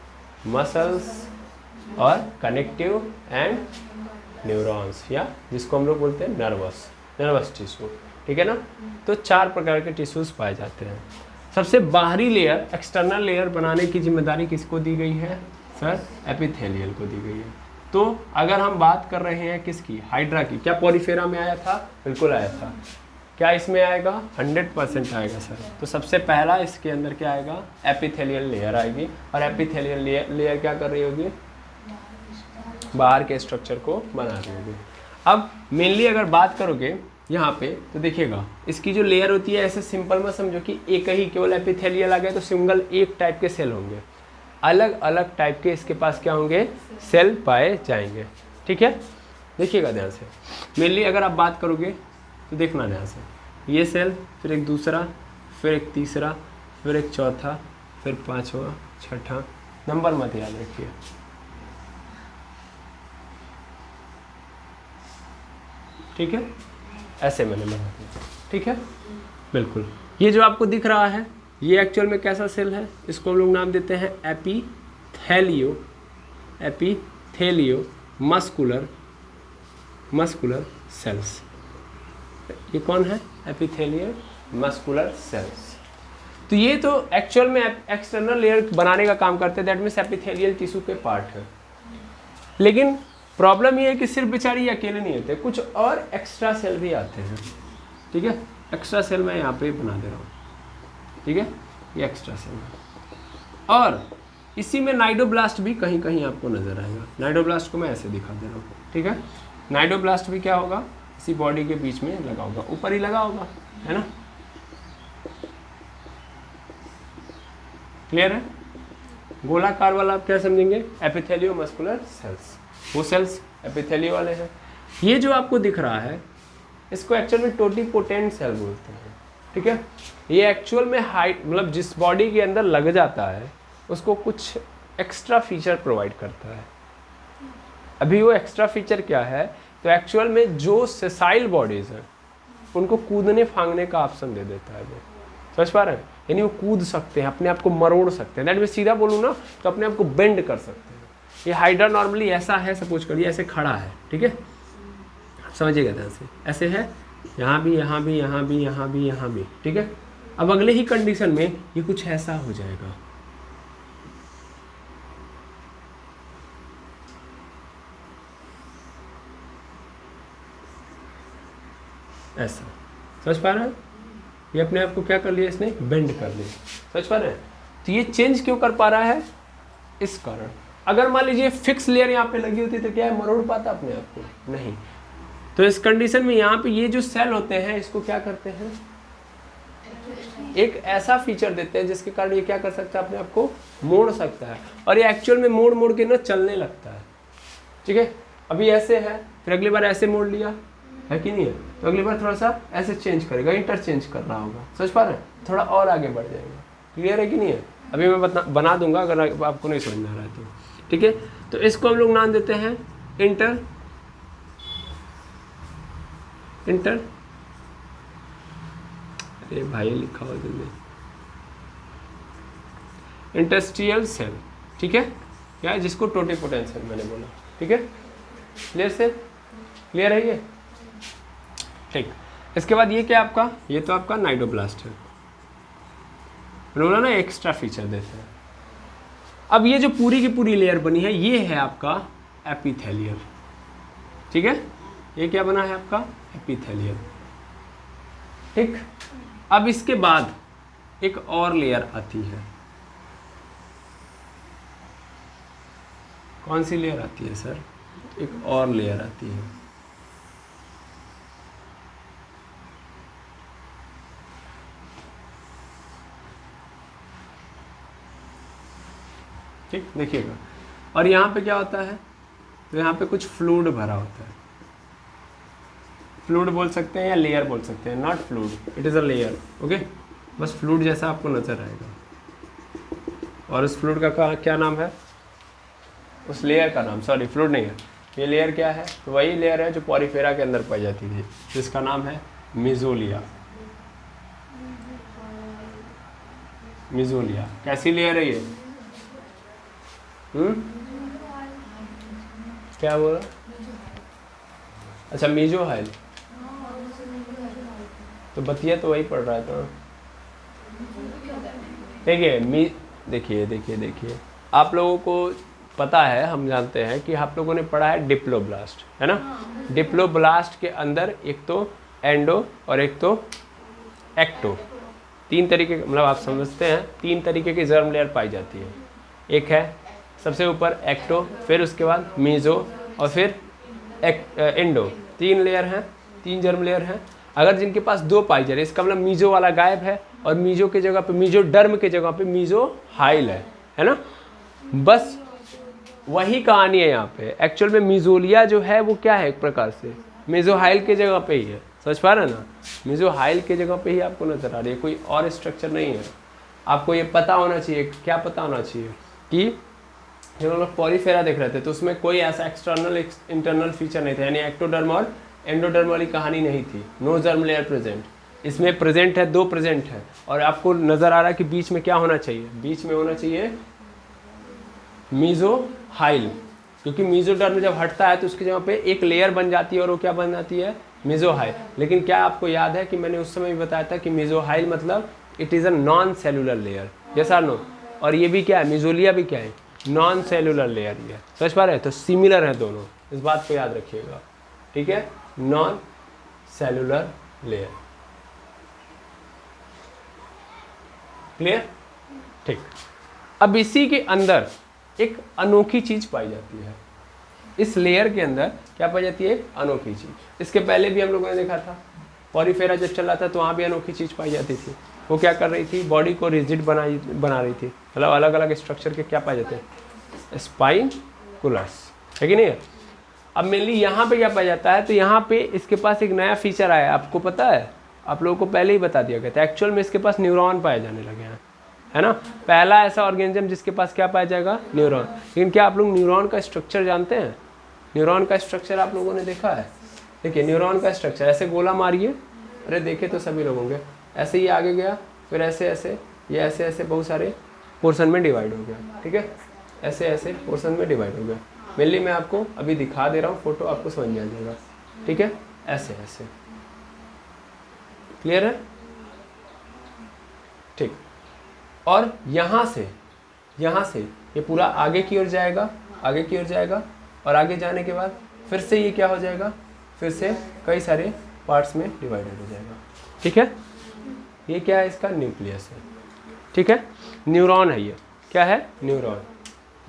muscles और कनेक्टिव एंड न्यूरॉन्स, या जिसको हम लोग बोलते हैं नर्वस टिश्यू। ठीक है ना, तो 4 प्रकार के टिश्यूज पाए जाते हैं। सबसे बाहरी लेयर, एक्सटर्नल लेयर बनाने की जिम्मेदारी किसको दी गई है सर, एपिथेलियल को दी गई है। तो अगर हम बात कर रहे हैं किसकी, हाइड्रा की, क्या पॉलीफेरा में आया था, बिल्कुल आया था। क्या इसमें आएगा, 100% आएगा सर। तो सबसे पहला इसके अंदर क्या आएगा, एपिथेलियल लेयर आएगी, और एपिथेलियल लेयर क्या कर रही होगी, बाहर के स्ट्रक्चर को बना रही होगी। अब मेनली अगर बात करोगे यहाँ पे तो देखिएगा, इसकी जो लेयर होती है, ऐसे सिंपल में समझो कि एक ही केवल एपिथेलियल आ गया तो सिंगल एक टाइप के सेल होंगे, अलग अलग टाइप के इसके पास क्या होंगे, सेल पाए जाएंगे। ठीक है, देखिएगा ध्यान से। मेनली अगर आप बात करोगे तो देखना ध्यान से, ये सेल, फिर एक दूसरा, फिर एक तीसरा, फिर एक चौथा, फिर 5वां, 6ठा, नंबर मत याद रखिए। ठीक है, ऐसे मैंने बना दिया। ठीक है, बिल्कुल। ये जो आपको दिख रहा है, ये एक्चुअल में कैसा सेल है, इसको हम लोग नाम देते हैं एपिथेलियो मस्कुलर सेल्स। ये कौन है, एपिथेलियल मस्कुलर सेल्स। तो ये तो एक्चुअल में एक्सटर्नल लेयर बनाने का काम करते हैं, दैट मीन्स एपिथेलियल टिश्यू के पार्ट है। लेकिन प्रॉब्लम ये है कि सिर्फ बेचारी अकेले नहीं होते, कुछ और एक्स्ट्रा सेल भी आते हैं। ठीक है, एक्स्ट्रा सेल मैं यहाँ पे बना दे रहा हूँ। ठीक है, ये एक्स्ट्रा सेल है, और इसी में नाइडोब्लास्ट भी कहीं कहीं आपको नजर आएगा। नाइडोब्लास्ट को मैं ऐसे दिखा दे रहा हूँ। ठीक है, नाइडोब्लास्ट भी क्या होगा, इसी बॉडी के बीच में लगा होगा, ऊपर ही लगा होगा, है ना, क्लियर है। गोलाकार वाला आप क्या समझेंगे, एपिथेलियो मस्कुलर सेल्स, वो सेल्स एपिथेलियो वाले हैं। ये जो आपको दिख रहा है, इसको एक्चुअल में टोटिपोटेंट सेल बोलते हैं। ठीक है, ये एक्चुअल में हाइट, मतलब जिस बॉडी के अंदर लग जाता है उसको कुछ एक्स्ट्रा फीचर प्रोवाइड करता है। अभी वो एक्स्ट्रा फीचर क्या है, तो एक्चुअल में जो सेसाइल बॉडीज हैं उनको कूदने फांगने का ऑप्शन दे देता है वो, समझ पा रहे हैं, यानी वो कूद सकते हैं, अपने आप को मरोड़ सकते हैं। दैट मीन्स सीधा बोलूँ ना तो अपने आप को बेंड कर सकते हैं। ये हाइड्रा नॉर्मली ऐसा है, सपोज करिए ऐसे खड़ा है। ठीक है, समझिएगा ध्यान से, ऐसे है, यहाँ भी, यहाँ भी, यहाँ भी, यहाँ भी, यहाँ भी। ठीक है, अब अगले ही कंडीशन में ये कुछ ऐसा हो जाएगा, ऐसा, समझ पा रहे हैं, ये अपने आप को क्या कर लिया इसने, बेंड कर लिया, समझ पा रहे हैं। तो ये चेंज क्यों कर पा रहा है, इस कारण। अगर मान लीजिए फिक्स लेयर यहाँ पे लगी होती तो क्या है, मरोड़ पाता अपने आप को, नहीं। तो इस कंडीशन में यहाँ पे ये जो सेल होते हैं इसको क्या करते हैं, एक ऐसा फीचर देते हैं जिसके कारण ये क्या कर सकता है, अपने आप को मोड़ सकता है, और ये एक्चुअल में मोड़ मोड़ के ना चलने लगता है। ठीक है, अभी ऐसे है, फिर अगली बार ऐसे मोड़ लिया, है कि नहीं है, तो अगली बार थोड़ा सा ऐसे चेंज करेगा, इंटरचेंज कर रहा होगा, समझ पा रहे हैं, थोड़ा और आगे बढ़ जाएगा। क्लियर है कि नहीं है, अभी मैं बना दूंगा अगर आपको नहीं समझ में आ रहा है तो। ठीक है, तो इसको हम लोग नाम देते हैं अरे भाई लिखा हो जल्दी, इंटरस्टिशियल सेल। ठीक है, क्या है, जिसको टोटिपोटेंट सेल मैंने बोला। ठीक है, क्लियर से, क्लियर है ये। ठीक, इसके बाद ये क्या आपका, ये तो आपका नाइडोब्लास्ट है। बोला ना एक्स्ट्रा फीचर देते हैं। अब ये जो पूरी की पूरी लेयर बनी है ये है आपका एपिथेलियल, ठीक है, ये क्या बना है आपका एपिथेलियल, ठीक। अब इसके बाद एक और लेयर आती है, कौन सी लेयर आती है सर? एक और लेयर आती है, ठीक, देखिएगा। और यहाँ पे क्या होता है, तो यहाँ पे कुछ फ्लूइड भरा होता है, फ्लूइड बोल सकते हैं या लेयर बोल सकते हैं, not fluid, it is a layer, okay. बस फ्लूइड जैसा आपको नजर आएगा। और उस फ्लूइड का क्या नाम है, उस लेयर का नाम, सॉरी फ्लूइड नहीं है, ये लेयर क्या है, तो वही लेयर है जो पॉरीफेरा के अंदर पाई जाती थी, जिसका नाम है मिजोलिया। मिजोलिया कैसी लेयर है ये? क्या बोला? अच्छा मीजोहाइल, तो बतिया तो वही पढ़ रहा है। तो देखिए देखिए आप लोगों को पता है, हम जानते हैं कि आप लोगों ने पढ़ा है डिप्लोब्लास्ट, है ना। डिप्लोब्लास्ट के अंदर एक तो एंडो और एक तो एक्टो, तीन तरीके, मतलब आप समझते हैं तीन तरीके की जर्म लेयर पाई जाती है। एक है सबसे ऊपर एक्टो, फिर उसके बाद मीजो और फिर एंडो, तीन लेयर हैं, तीन जर्म लेयर हैं। अगर जिनके पास दो पाई जा रही है, इसका मतलब मीजो वाला गायब है और मीजो के जगह पे, मीजो डर्म के जगह पे मीजो हाइल है ना। बस वही कहानी है यहाँ पे। एक्चुअल में मिजोलिया जो है वो क्या है, एक प्रकार से मेजोहाइल के जगह पे ही है, समझ पा रहे हैं ना, मेजोहाइल के जगह पे ही आपको नजर आ रही है, कोई और स्ट्रक्चर नहीं है। आपको ये पता होना चाहिए, क्या पता होना चाहिए कि जब हम लोग पॉलीफेरा देख रहे थे तो उसमें कोई ऐसा एक्सटर्नल इंटरनल फीचर नहीं था, यानी एक्टोडर्म और एंडोडर्म वाली कहानी नहीं थी, नो जर्म लेयर प्रेजेंट। इसमें प्रेजेंट है, दो प्रेजेंट है, और आपको नजर आ रहा है कि बीच में क्या होना चाहिए, बीच में होना चाहिए मीजोहाइल, क्योंकि मीजोडर्म जब हटता है तो उसकी जगह पे एक लेयर बन जाती है और वो क्या बन जाती है, मीजोहाइल। लेकिन क्या आपको याद है कि मैंने उस समय भी बताया था कि मीजोहाइल मतलब it is a non cellular layer, yes no. और ये भी क्या है, मिजोलिया भी क्या है, नॉन सेलुलर लेयर ही है, समझ पा रहे हैं। तो सिमिलर है दोनों, इस बात को याद रखिएगा, ठीक है, नॉन सेलुलर लेयर, क्लियर, ठीक। अब इसी के अंदर एक अनोखी चीज पाई जाती है, इस लेयर के अंदर क्या पाई जाती है, एक अनोखी चीज। इसके पहले भी हम लोगों ने देखा था, पॉलीफेरा जब चल रहा था तो वहाँ भी अनोखी चीज पाई जाती थी। वो क्या कर रही थी, बॉडी को रिजिड बना रही थी, मतलब अलग अलग स्ट्रक्चर के क्या पाए जाते हैं, स्पाइकुलस, है कि नहीं है। अब मेनली यहाँ पे क्या पाया जाता है, तो यहाँ पे इसके पास एक नया फीचर आया, आपको पता है, आप लोगों को पहले ही बता दिया गया था। एक्चुअल में इसके पास न्यूरॉन पाए जाने लगे हैं, है ना। पहला ऐसा ऑर्गेनिज्म जिसके पास क्या पाया जाएगा, न्यूरॉन। लेकिन क्या आप लोग न्यूरॉन का स्ट्रक्चर जानते हैं, न्यूरॉन का स्ट्रक्चर आप लोगों ने देखा है? देखिए न्यूरॉन का स्ट्रक्चर, ऐसे गोला मारिए, अरे देखे तो सभी लोग होंगे, ऐसे ही आगे गया, फिर ऐसे ऐसे, ये ऐसे ऐसे बहुत सारे पोर्शन में डिवाइड हो गया, ठीक है, ऐसे ऐसे पोर्शन में डिवाइड हो गया। मेनली मैं आपको अभी दिखा दे रहा हूँ, फोटो आपको समझ में आ जाएगा, ठीक है, ऐसे ऐसे, क्लियर है, ठीक। और यहाँ से ये पूरा आगे की ओर जाएगा, आगे की ओर जाएगा, और आगे जाने के बाद फिर से ये क्या हो जाएगा, फिर से कई सारे पार्ट्स में डिवाइडेड हो जाएगा, ठीक है। ये क्या है, इसका न्यूक्लियस है, ठीक है, न्यूरॉन है, ये क्या है, न्यूरॉन,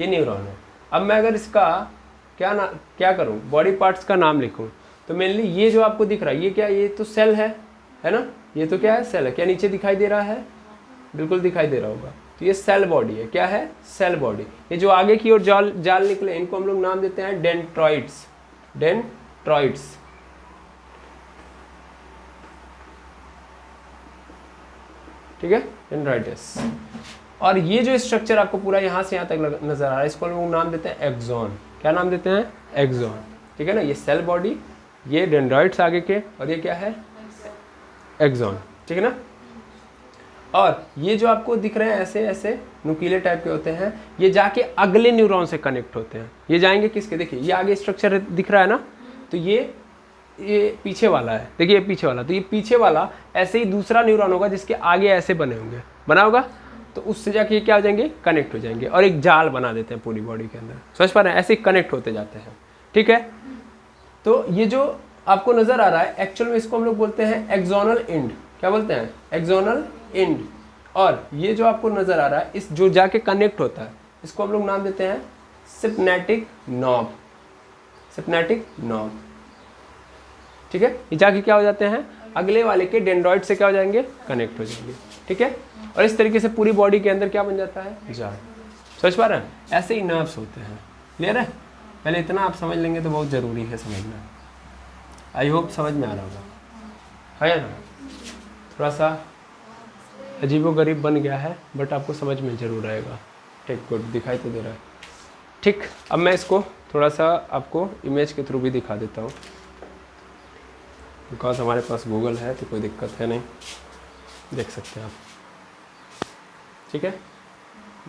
ये न्यूरॉन है। अब मैं अगर इसका क्या करूं, बॉडी पार्ट्स का नाम लिखूं, तो मेनली ये जो आपको दिख रहा है, ये क्या, ये तो सेल है ना, ये तो क्या है, सेल है। क्या नीचे दिखाई दे रहा है, बिल्कुल दिखाई दे रहा होगा, तो ये सेल बॉडी है, क्या है, सेल बॉडी। ये जो आगे की ओर जाल निकले, इनको हम लोग नाम देते हैं डेंड्रॉइड्स, डेंड्रॉइड्स, ठीक है, डेंड्राइटिस। और ये जो स्ट्रक्चर आपको पूरा यहाँ से यहाँ तक नजर आ रहा है, इसको हम लोग नाम देते हैं एक्सॉन। क्या नाम देते हैं, एक्सॉन, ठीक है ना। ये सेल बॉडी, ये डेंड्राइट्स आगे के, और ये क्या है, एक्सॉन, ठीक है ना। और ये जो आपको दिख रहे हैं ऐसे ऐसे नुकीले टाइप के होते हैं, ये जाके अगले न्यूरॉन से कनेक्ट होते हैं। ये जाएंगे किसके, देखिए ये आगे स्ट्रक्चर दिख रहा है ना, तो ये पीछे वाला है, देखिए ये पीछे वाला, तो ये पीछे वाला ऐसे ही दूसरा न्यूरॉन होगा जिसके आगे ऐसे बने होंगे, बना होगा। तो उससे जाके ये क्या हो जाएंगे, कनेक्ट हो जाएंगे और एक जाल बना देते हैं पूरी बॉडी के अंदर। समझ पा रहे हैं, ऐसे ही कनेक्ट होते जाते हैं। ठीक है, तो ये जो आपको नजर आ रहा है एक्चुअल में इसको हम लोग बोलते हैं एक्सोनल एंड। क्या बोलते हैं, एक्सोनल एंड। और ये जो आपको नजर आ रहा है इस जो जाके कनेक्ट होता है इसको हम लोग नाम देते हैं सिप्नेटिक नॉब। सिप्नेटिक नॉब। ठीक है, ये जाके क्या हो जाते हैं, अगले वाले के डेंड्रॉइड से क्या हो जाएंगे, कनेक्ट हो जाएंगे। ठीक है, और इस तरीके से पूरी बॉडी के अंदर क्या बन जाता है, जाल। समझ पा रहे हैं, ऐसे ही नर्व्स होते हैं। क्लियर है, पहले इतना आप समझ लेंगे तो बहुत ज़रूरी है समझना। आई होप समझ में आ रहा होगा, है ना। थोड़ा सा अजीबोगरीब बन गया है बट आपको समझ में ज़रूर आएगा। ठीक, गुड, दिखाई तो दे रहा है। ठीक, अब मैं इसको थोड़ा सा आपको इमेज के थ्रू भी दिखा देता हूँ, बिकॉज हमारे पास गूगल है तो कोई दिक्कत है नहीं, देख सकते हैं आप। ठीक है,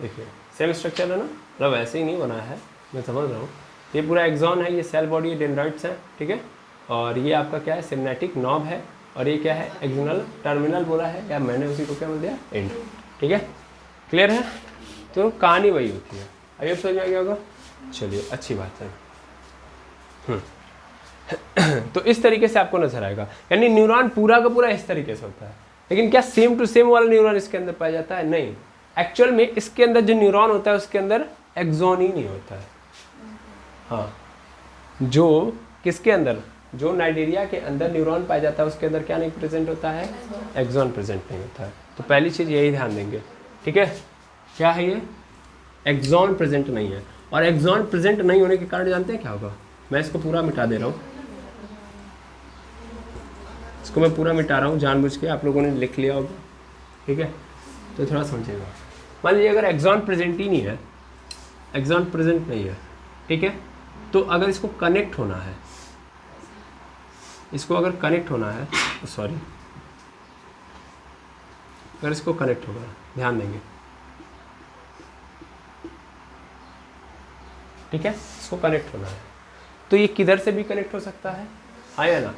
देखिए सेम स्ट्रक्चर है ना, मतलब ऐसे ही नहीं बना है, मैं समझ रहा हूँ। ये पूरा एक्सॉन है, ये सेल बॉडी डेंड्राइट्स है। ठीक है, और ये आपका क्या है, सिम्नेटिक नॉब है, और ये क्या है, एक्सोनल टर्मिनल बोला है, या मैंने उसी को क्या बोल दिया, एंड। ठीक है, क्लियर है, तो कहानी वही होती है। अभी अब समझ में आ गया होगा, चलिए अच्छी बात है। तो इस तरीके से आपको नजर आएगा, यानी न्यूरॉन पूरा का पूरा इस तरीके से होता है। लेकिन क्या सेम टू सेम वाला न्यूरॉन इसके अंदर पाया जाता है, नहीं। एक्चुअल में इसके अंदर जो न्यूरॉन होता है उसके अंदर एक्सॉन ही नहीं होता है। हाँ, जो किसके अंदर, जो नाइजीरिया के अंदर न्यूरॉन पाया जाता है उसके अंदर क्या नहीं प्रेजेंट होता है, एक्सॉन प्रेजेंट नहीं होता है। तो पहली चीज़ यही ध्यान देंगे। ठीक है, क्या है ये, एक्सॉन प्रेजेंट नहीं है। और एक्सॉन प्रेजेंट नहीं होने के कारण जानते हैं क्या होगा, मैं इसको पूरा मिटा दे रहा हूँ, इसको मैं पूरा मिटा रहा हूँ जानबूझ के, आप लोगों ने लिख लिया होगा। ठीक है, तो थोड़ा समझिएगा। मान लीजिए अगर एक्सॉन प्रेजेंट ही नहीं है, एक्सॉन प्रेजेंट नहीं है, ठीक है, तो अगर इसको कनेक्ट होना है, इसको अगर कनेक्ट होना है, सॉरी, अगर इसको कनेक्ट होगा, ध्यान देंगे। ठीक है, इसको कनेक्ट होना है तो ये किधर से भी कनेक्ट हो सकता है, हाँ या ना,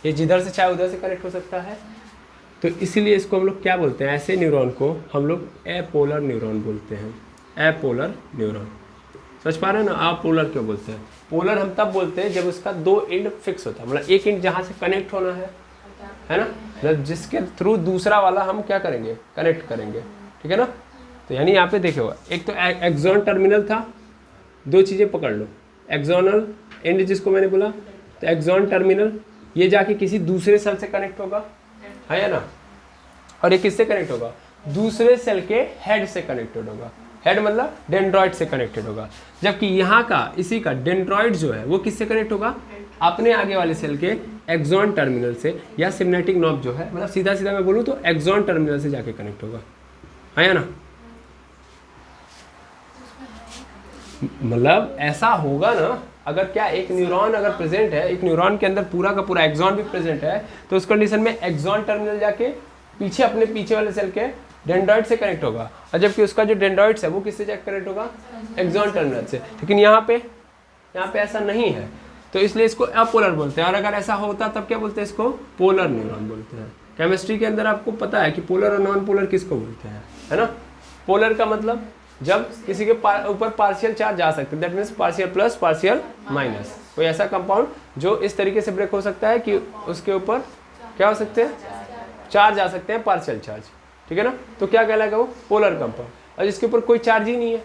ये जिधर से चाहे उधर से कनेक्ट हो सकता है। तो इसीलिए इसको हम लोग क्या बोलते हैं, ऐसे न्यूरॉन को हम लोग एपोलर न्यूरॉन बोलते हैं। एपोलर न्यूरॉन, समझ पा रहे हैं ना। आप पोलर क्यों बोलते हैं, पोलर हम तब बोलते हैं जब उसका दो एंड फिक्स होता है, मतलब एक एंड जहाँ से कनेक्ट होना है ना, मतलब जिसके थ्रू दूसरा वाला हम क्या करेंगे, कनेक्ट करेंगे। ठीक है ना, तो यानी यहाँ पे देखो, एक तो एक्सॉन टर्मिनल था, दो चीज़ें पकड़ लो, एक्सोनल एंड जिसको मैंने बोला, तो एक्सॉन टर्मिनल ये जाके किसी दूसरे सेल से कनेक्ट होगा, है या ना, और ये किससे कनेक्ट होगा, दूसरे सेल के हेड से कनेक्टेड होगा। हेड मतलब डेंड्रॉइड से कनेक्टेड होगा, जबकि यहाँ का इसी का डेंड्रॉइड जो है वो किससे कनेक्ट होगा, अपने आगे वाले सेल के एक्सॉन टर्मिनल से, या सिम्नेटिक नॉब जो है, मतलब सीधा सीधा मैं बोलूँ तो एक्सॉन टर्मिनल से जाके कनेक्ट होगा, है या ना। मतलब ऐसा होगा ना, अगर क्या एक न्यूरॉन अगर प्रेजेंट है, एक न्यूरॉन के अंदर पूरा का पूरा एक्सॉन भी प्रेजेंट है, तो उस कंडीशन में एक्सॉन टर्मिनल जाके पीछे अपने पीछे वाले सेल के डेंड्रॉइड से कनेक्ट होगा, और जबकि उसका जो डेंड्रॉइड्स है वो किससे जाके कनेक्ट होगा, एक्सॉन टर्मिनल से। लेकिन यहाँ पे ऐसा नहीं है, तो इसलिए इसको अपोलर बोलते हैं। और अगर ऐसा होता तब क्या बोलते हैं, इसको पोलर न्यूरॉन बोलते हैं। केमिस्ट्री के अंदर आपको पता है कि पोलर और नॉन पोलर किसको बोलते हैं, है ना। पोलर का मतलब जब किसी के ऊपर पार्शियल चार्ज जा सकते हैं, that means partial plus partial minus, कोई ऐसा कंपाउंड जो इस तरीके से ब्रेक हो सकता है कि उसके ऊपर क्या हो सकते हैं, चार्ज आ सकते हैं, पार्शियल चार्ज। ठीक है ना, तो क्या कहलाएगा वो, पोलर कंपाउंड। और जिसके ऊपर कोई चार्ज ही नहीं है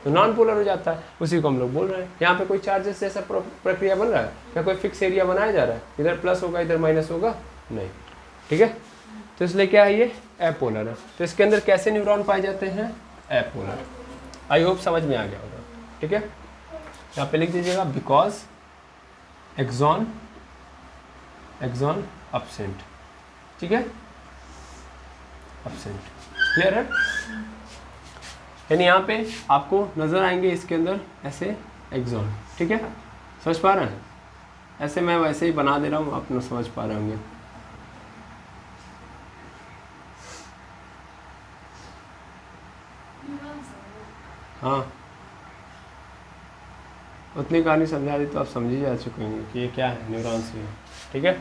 तो नॉन पोलर हो जाता है, उसी को हम लोग बोल रहे हैं। यहाँ पे कोई चार्जेस जैसा प्रक्रिया बन रहा है क्या, कोई फिक्स एरिया बनाया जा रहा है, इधर प्लस होगा इधर माइनस होगा, नहीं। ठीक है, तो इसलिए क्या है, ये एपोलर है। तो इसके अंदर कैसे न्यूरॉन पाए जाते हैं, एपोलर। आई होप समझ में आ गया होगा। ठीक है, यहाँ पे लिख दीजिएगा, बिकॉज एक्सॉन एब्सेंट। ठीक है, एब्सेंट, क्लियर है। यानी यहाँ पे आपको नजर आएंगे इसके अंदर ऐसे एक्सॉन। ठीक है, समझ पा रहे हैं, ऐसे मैं वैसे ही बना दे रहा हूँ, आप न समझ पा रहे होंगे। हाँ, उतनी कहानी समझा दी तो आप समझ ही जा चुके होंगे कि ये क्या है, न्यूरॉन्स भी है। ठीक है,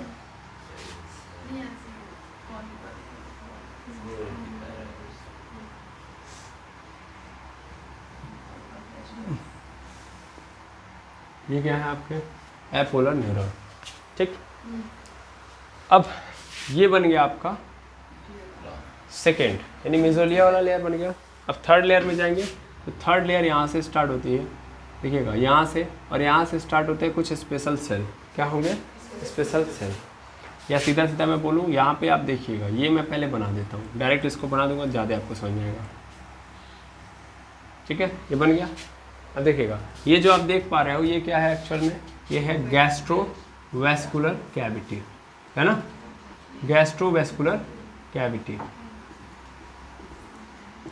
ये क्या है आपके एपोलर न्यूरॉन, ठीक। अब ये बन गया आपका सेकेंड, यानी मेसोलिया वाला लेयर बन गया। अब थर्ड लेयर में जाएंगे तो थर्ड लेयर यहाँ से स्टार्ट होती है, देखिएगा यहाँ से, और यहाँ से स्टार्ट होते हैं कुछ स्पेशल सेल। क्या होंगे? Special cell. या सीधा सीधा मैं बोलूँ, यहाँ पे आप देखिएगा, ये मैं पहले बना देता हूँ, डायरेक्ट इसको बना दूंगा, ज़्यादा आपको समझ में आएगा, ठीक है। ये बन गया। अब देखिएगा, ये जो आप देख पा रहे हो ये क्या है एक्चुअल में? ये है गैस्ट्रोवैस्कुलर कैविटी, है ना, गैस्ट्रोवैस्कुलर कैविटी।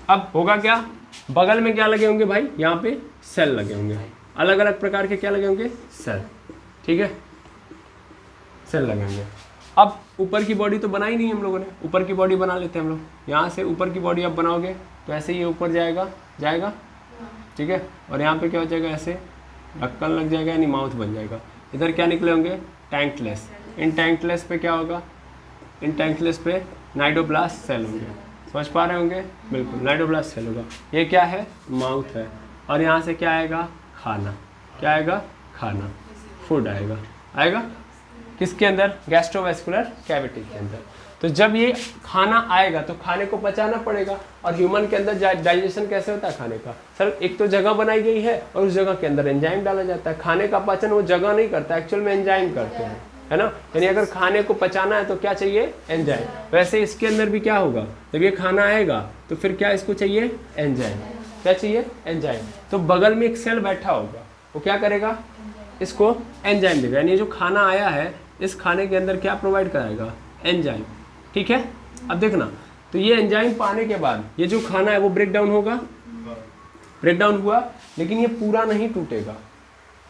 अब होगा क्या? बगल में क्या लगे होंगे भाई? यहाँ पे सेल लगे होंगे, अलग अलग प्रकार के क्या लगे होंगे? सेल, ठीक है, सेल लगे होंगे। अब ऊपर की बॉडी तो बनाई नहीं हम लोगों ने, ऊपर की बॉडी बना लेते हैं हम लोग। यहाँ से ऊपर की बॉडी आप बनाओगे तो ऐसे ये ऊपर जाएगा, ठीक है, और यहाँ पे क्या हो जाएगा? ऐसे ढक्कन लग जाएगा, यानी माउथ बन जाएगा। इधर क्या निकले होंगे? टैंकलेस। इन टैंकलेस पे क्या होगा? इन टैंकलेस पे नाइडोब्लास्ट सेल होंगे, समझ पा रहे होंगे? बिल्कुल, नाइडोब्लास्ट सेल होगा। ये क्या है? माउथ है। और यहाँ से क्या आएगा? खाना। क्या आएगा? खाना, फूड आएगा किसके अंदर? गैस्ट्रोवैस्कुलर कैविटी के अंदर। तो जब ये खाना आएगा तो खाने को पचाना पड़ेगा, और ह्यूमन के अंदर डाइजेशन कैसे होता है खाने का? सर, एक तो जगह बनाई गई है और उस जगह के अंदर एंजाइम डाला जाता है। खाने का पाचन वो जगह नहीं करता, एक्चुअल में एंजाइम करते हैं, है ना। यानी अगर खाने को पचाना है तो क्या चाहिए? एंजाइम। वैसे इसके अंदर भी क्या होगा? जब ये खाना आएगा तो फिर क्या इसको चाहिए? एंजाइम। क्या चाहिए? एंजाइम। तो बगल में एक सेल बैठा होगा, वो क्या करेगा? इसको एंजाइम देगा। यानी जो खाना आया है इस खाने के अंदर क्या प्रोवाइड कराएगा? एंजाइम, ठीक है। अब देखना, तो ये एंजाइम पाने के बाद ये जो खाना है वो ब्रेक डाउन होगा, ब्रेक डाउन हुआ, लेकिन ये पूरा नहीं टूटेगा,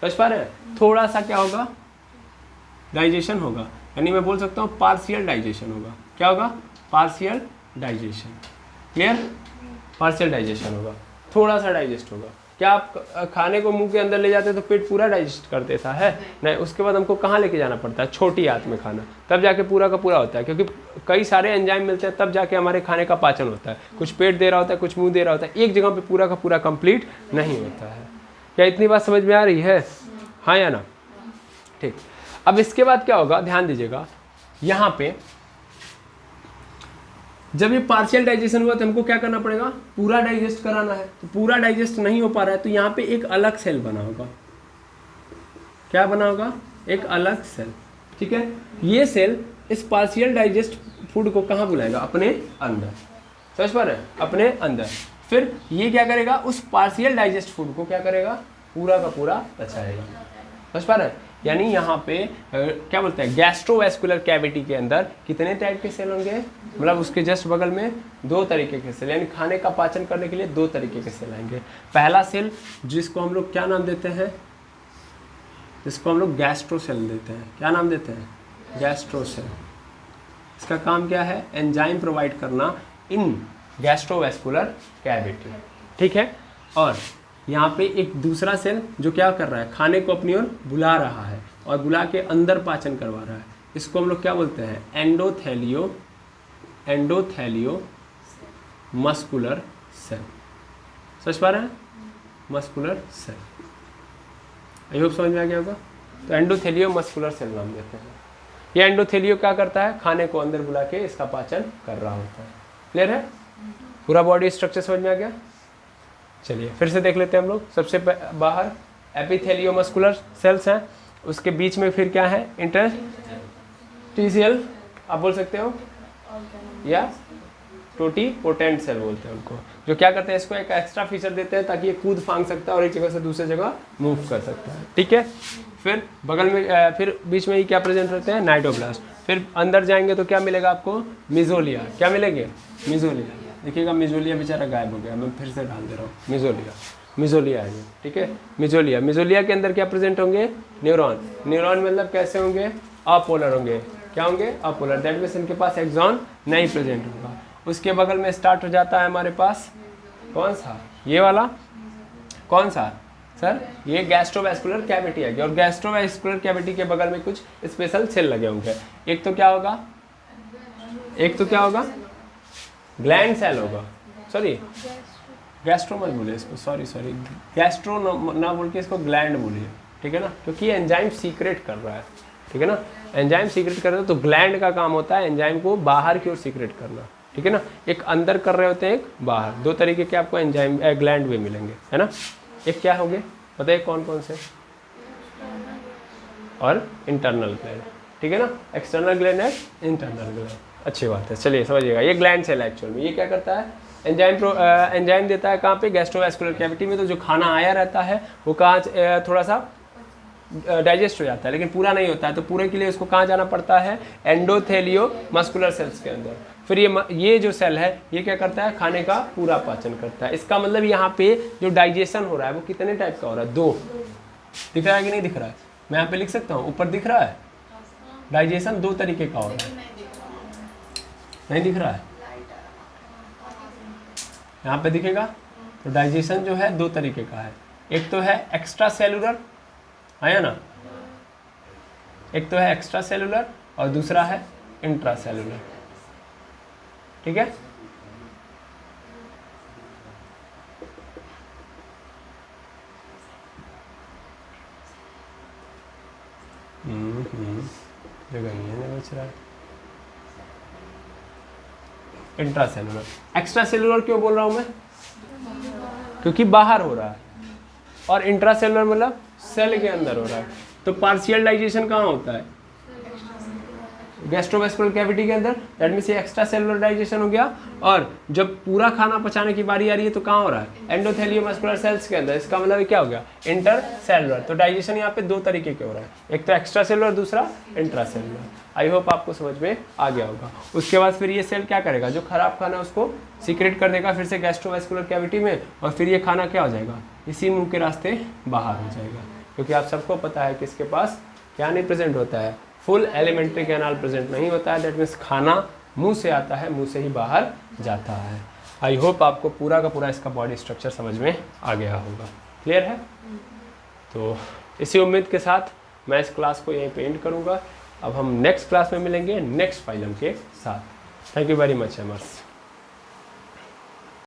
समझ पा रहे हैं? थोड़ा सा क्या होगा? डाइजेशन होगा, यानी मैं बोल सकता हूँ पार्शियल डाइजेशन होगा। क्या होगा? Partial digestion. Clear? Partial digestion होगा, थोड़ा सा डाइजेस्ट होगा। क्या आप खाने को मुंह के अंदर ले जाते तो पेट पूरा डाइजेस्ट कर देता है? नहीं, उसके बाद हमको कहाँ लेके जाना पड़ता है? छोटी आंत में खाना, तब जाके पूरा का पूरा होता है, क्योंकि कई सारे एंजाइम मिलते हैं, तब जाके हमारे खाने का पाचन होता है। कुछ पेट दे रहा होता है, कुछ मुंह दे रहा होता है, एक जगह पे पूरा का पूरा कंप्लीट नहीं होता है। क्या इतनी बात समझ में आ रही है? हाँ या ना? ठीक। अब इसके बाद क्या होगा? ध्यान दीजिएगा, यहाँ पे जब ये पार्शियल डाइजेशन हुआ तो हमको क्या करना पड़ेगा? पूरा डाइजेस्ट कराना है। तो पूरा डाइजेस्ट नहीं हो पा रहा है तो यहाँ पे एक अलग सेल बना होगा। क्या बना होगा? एक अलग सेल, ठीक है। ये सेल इस पार्शियल डाइजेस्ट फूड को कहाँ बुलाएगा? अपने अंदर, समझ पा रहे हैं? अपने अंदर। फिर ये क्या करेगा? उस पार्शियल डाइजेस्ट फूड को क्या करेगा? पूरा का पूरा पचाएगा, समझ पा रहे हैं? यानी यहाँ पे क्या बोलते हैं? गैस्ट्रोवैस्कुलर कैविटी के अंदर कितने टाइप के सेल होंगे? मतलब उसके जस्ट बगल में दो तरीके के सेल, यानी खाने का पाचन करने के लिए दो तरीके के सेल आएंगे। पहला सेल जिसको हम लोग क्या नाम देते हैं? जिसको हम लोग गैस्ट्रो सेल देते हैं। क्या नाम देते हैं? Gastro cell. इसका काम क्या है? एंजाइम प्रोवाइड करना इन गैस्ट्रोवैस्कुलर कैविटी, ठीक है। और यहाँ पे एक दूसरा सेल जो क्या कर रहा है? खाने को अपनी ओर बुला रहा है और बुला के अंदर पाचन करवा रहा है। इसको हम लोग क्या बोलते हैं? एंडोथेलियो मस्कुलर सेल। समझ पा रहे हैं? मस्कुलर सेल, आई होप समझ में आ गया होगा। तो एंडोथेलियो मस्कुलर सेल नाम देते हैं। ये एंडोथेलियो क्या करता है? खाने को अंदर बुला के इसका पाचन कर रहा होता है। क्लियर है? पूरा बॉडी स्ट्रक्चर समझ में आ गया? चलिए फिर से देख लेते हैं हम लोग। सबसे बाहर एपिथेलियो मस्कुलर सेल्स हैं, उसके बीच में फिर क्या है? इंटरस्टिशियल आप बोल सकते हो, या टोटीपोटेंट सेल बोलते हैं उनको, जो क्या करते हैं? इसको एक एक्स्ट्रा फीचर देते हैं ताकि ये कूद फांग सकता है और एक जगह से दूसरी जगह मूव कर सकता है, ठीक है। फिर बगल में फिर बीच में ही क्या प्रेजेंट रहते हैं? नाइडोब्लास्ट। फिर अंदर जाएंगे तो क्या मिलेगा आपको? मिजोलिया। क्या मिलेंगे? मिजोलिया। देखिएगा मिजोलिया बेचारा गायब हो गया, मैं फिर से डाल दे रहा हूँ। मिजोलिया है ये, ठीक है। मिजोलिया के अंदर क्या प्रेजेंट होंगे? न्यूरॉन। न्यूरॉन मतलब कैसे होंगे? अपोलर होंगे। क्या होंगे? अपोलर। दैट मीन्स इनके पास एक्सॉन नहीं प्रेजेंट होगा। उसके बगल में स्टार्ट हो जाता है हमारे पास कौन सा? ये वाला कौन सा सर? ये गैस्ट्रोवैस्कुलर कैविटी है, और गैस्ट्रोवैस्कुलर कैविटी के बगल में कुछ स्पेशल सेल लगे होंगे। एक तो क्या होगा? ग्लैंड सेल होगा। सॉरी, गैस्ट्रो मत बोलिए इसको, सॉरी गैस्ट्रो ना बोल के इसको ग्लैंड बोलिए, ठीक है ना, क्योंकि एंजाइम सीक्रेट कर रहा है, ठीक है ना, एंजाइम सीक्रेट कर रहा है। तो ग्लैंड का काम होता है एंजाइम को बाहर की ओर सीक्रेट करना, ठीक है ना, एक अंदर कर रहे होते हैं, एक बाहर। दो तरीके के आपको एंजाइम ग्लैंड भी मिलेंगे, है ना। एक क्या होंगे बताइए कौन कौन से, और इंटरनल ग्लैंड, ठीक है ना, एक्सटर्नल ग्लैंड है, इंटरनल ग्लैंड। अच्छी बात है, चलिए समझिएगा। ये ग्लैंड सेल एक्चुअल में ये क्या करता है, एंजाइम देता है कहाँ पे, गैस्ट्रोवैस्कुलर कैविटी में। तो जो खाना आया रहता है वो कहाँ थोड़ा सा डाइजेस्ट हो जाता है, लेकिन पूरा नहीं होता है। तो पूरे के लिए उसको कहाँ जाना पड़ता है, एंडोथेलियो मस्कुलर सेल्स के अंदर। फिर ये जो सेल है ये क्या करता है, खाने का पूरा पाचन करता है। इसका मतलब यहाँ पे जो डाइजेशन हो रहा है वो कितने टाइप का हो रहा है, 2। दिख रहा है कि नहीं दिख रहा है, मैं यहाँ पे लिख सकता हूँ, ऊपर दिख रहा है, डाइजेशन 2 तरीके का हो रहा है, नहीं दिख रहा है, यहाँ पे दिखेगा। तो डाइजेशन जो है 2 तरीके का है, एक तो है एक्स्ट्रा सेलुलर, है ना, एक तो है एक्स्ट्रा सेलुलर और दूसरा है इंट्रा सेलुलर, ठीक है। जगह नहीं बच रहा है। इंट्रा सेलुलर, एक्स्ट्रा सेलुलर क्यों बोल रहा हूं मैं, क्योंकि बाहर हो रहा है, और इंट्रा सेलुलर मतलब सेल के अंदर हो रहा है। तो पार्शियल डाइजेशन कहाँ होता है, गैस्ट्रोवैस्कुलर कैविटी के अंदर, दैट मींस ये एक्स्ट्रा सेलुलर डाइजेशन हो गया। और जब पूरा खाना पचाने की बारी आ रही है तो कहाँ हो रहा है, एंडोथेलियो मस्कुलर सेल्स के अंदर। इसका मतलब क्या हो गया, इंटर सेलुलर। तो डाइजेशन यहाँ पे 2 तरीके के हो रहा है, एक तो एक्स्ट्रा सेलुलर, दूसरा इंट्रा सेलुलर। आई होप आपको समझ में आ गया होगा। उसके बाद फिर ये सेल क्या करेगा, जो खराब खाना उसको सीक्रेट कर देगा फिर से गैस्ट्रोवैस्कुलर कैविटी में, और फिर ये खाना क्या हो जाएगा, इसी मुंह के रास्ते बाहर हो जाएगा। क्योंकि आप सबको पता है कि इसके पास क्या नहीं प्रेजेंट होता है, फुल एलिमेंट्री कैनाल प्रेजेंट नहीं होता है। दैट मीन्स खाना मुंह से आता है, मुंह से ही बाहर जाता है। आई होप आपको पूरा का पूरा इसका बॉडी स्ट्रक्चर समझ में आ गया होगा। क्लियर है। तो इसी उम्मीद के साथ मैं इस क्लास को यहीं पे एंड करूँगा। अब हम नेक्स्ट क्लास में मिलेंगे नेक्स्ट फाइलम के साथ। Thank you very much एमर्स।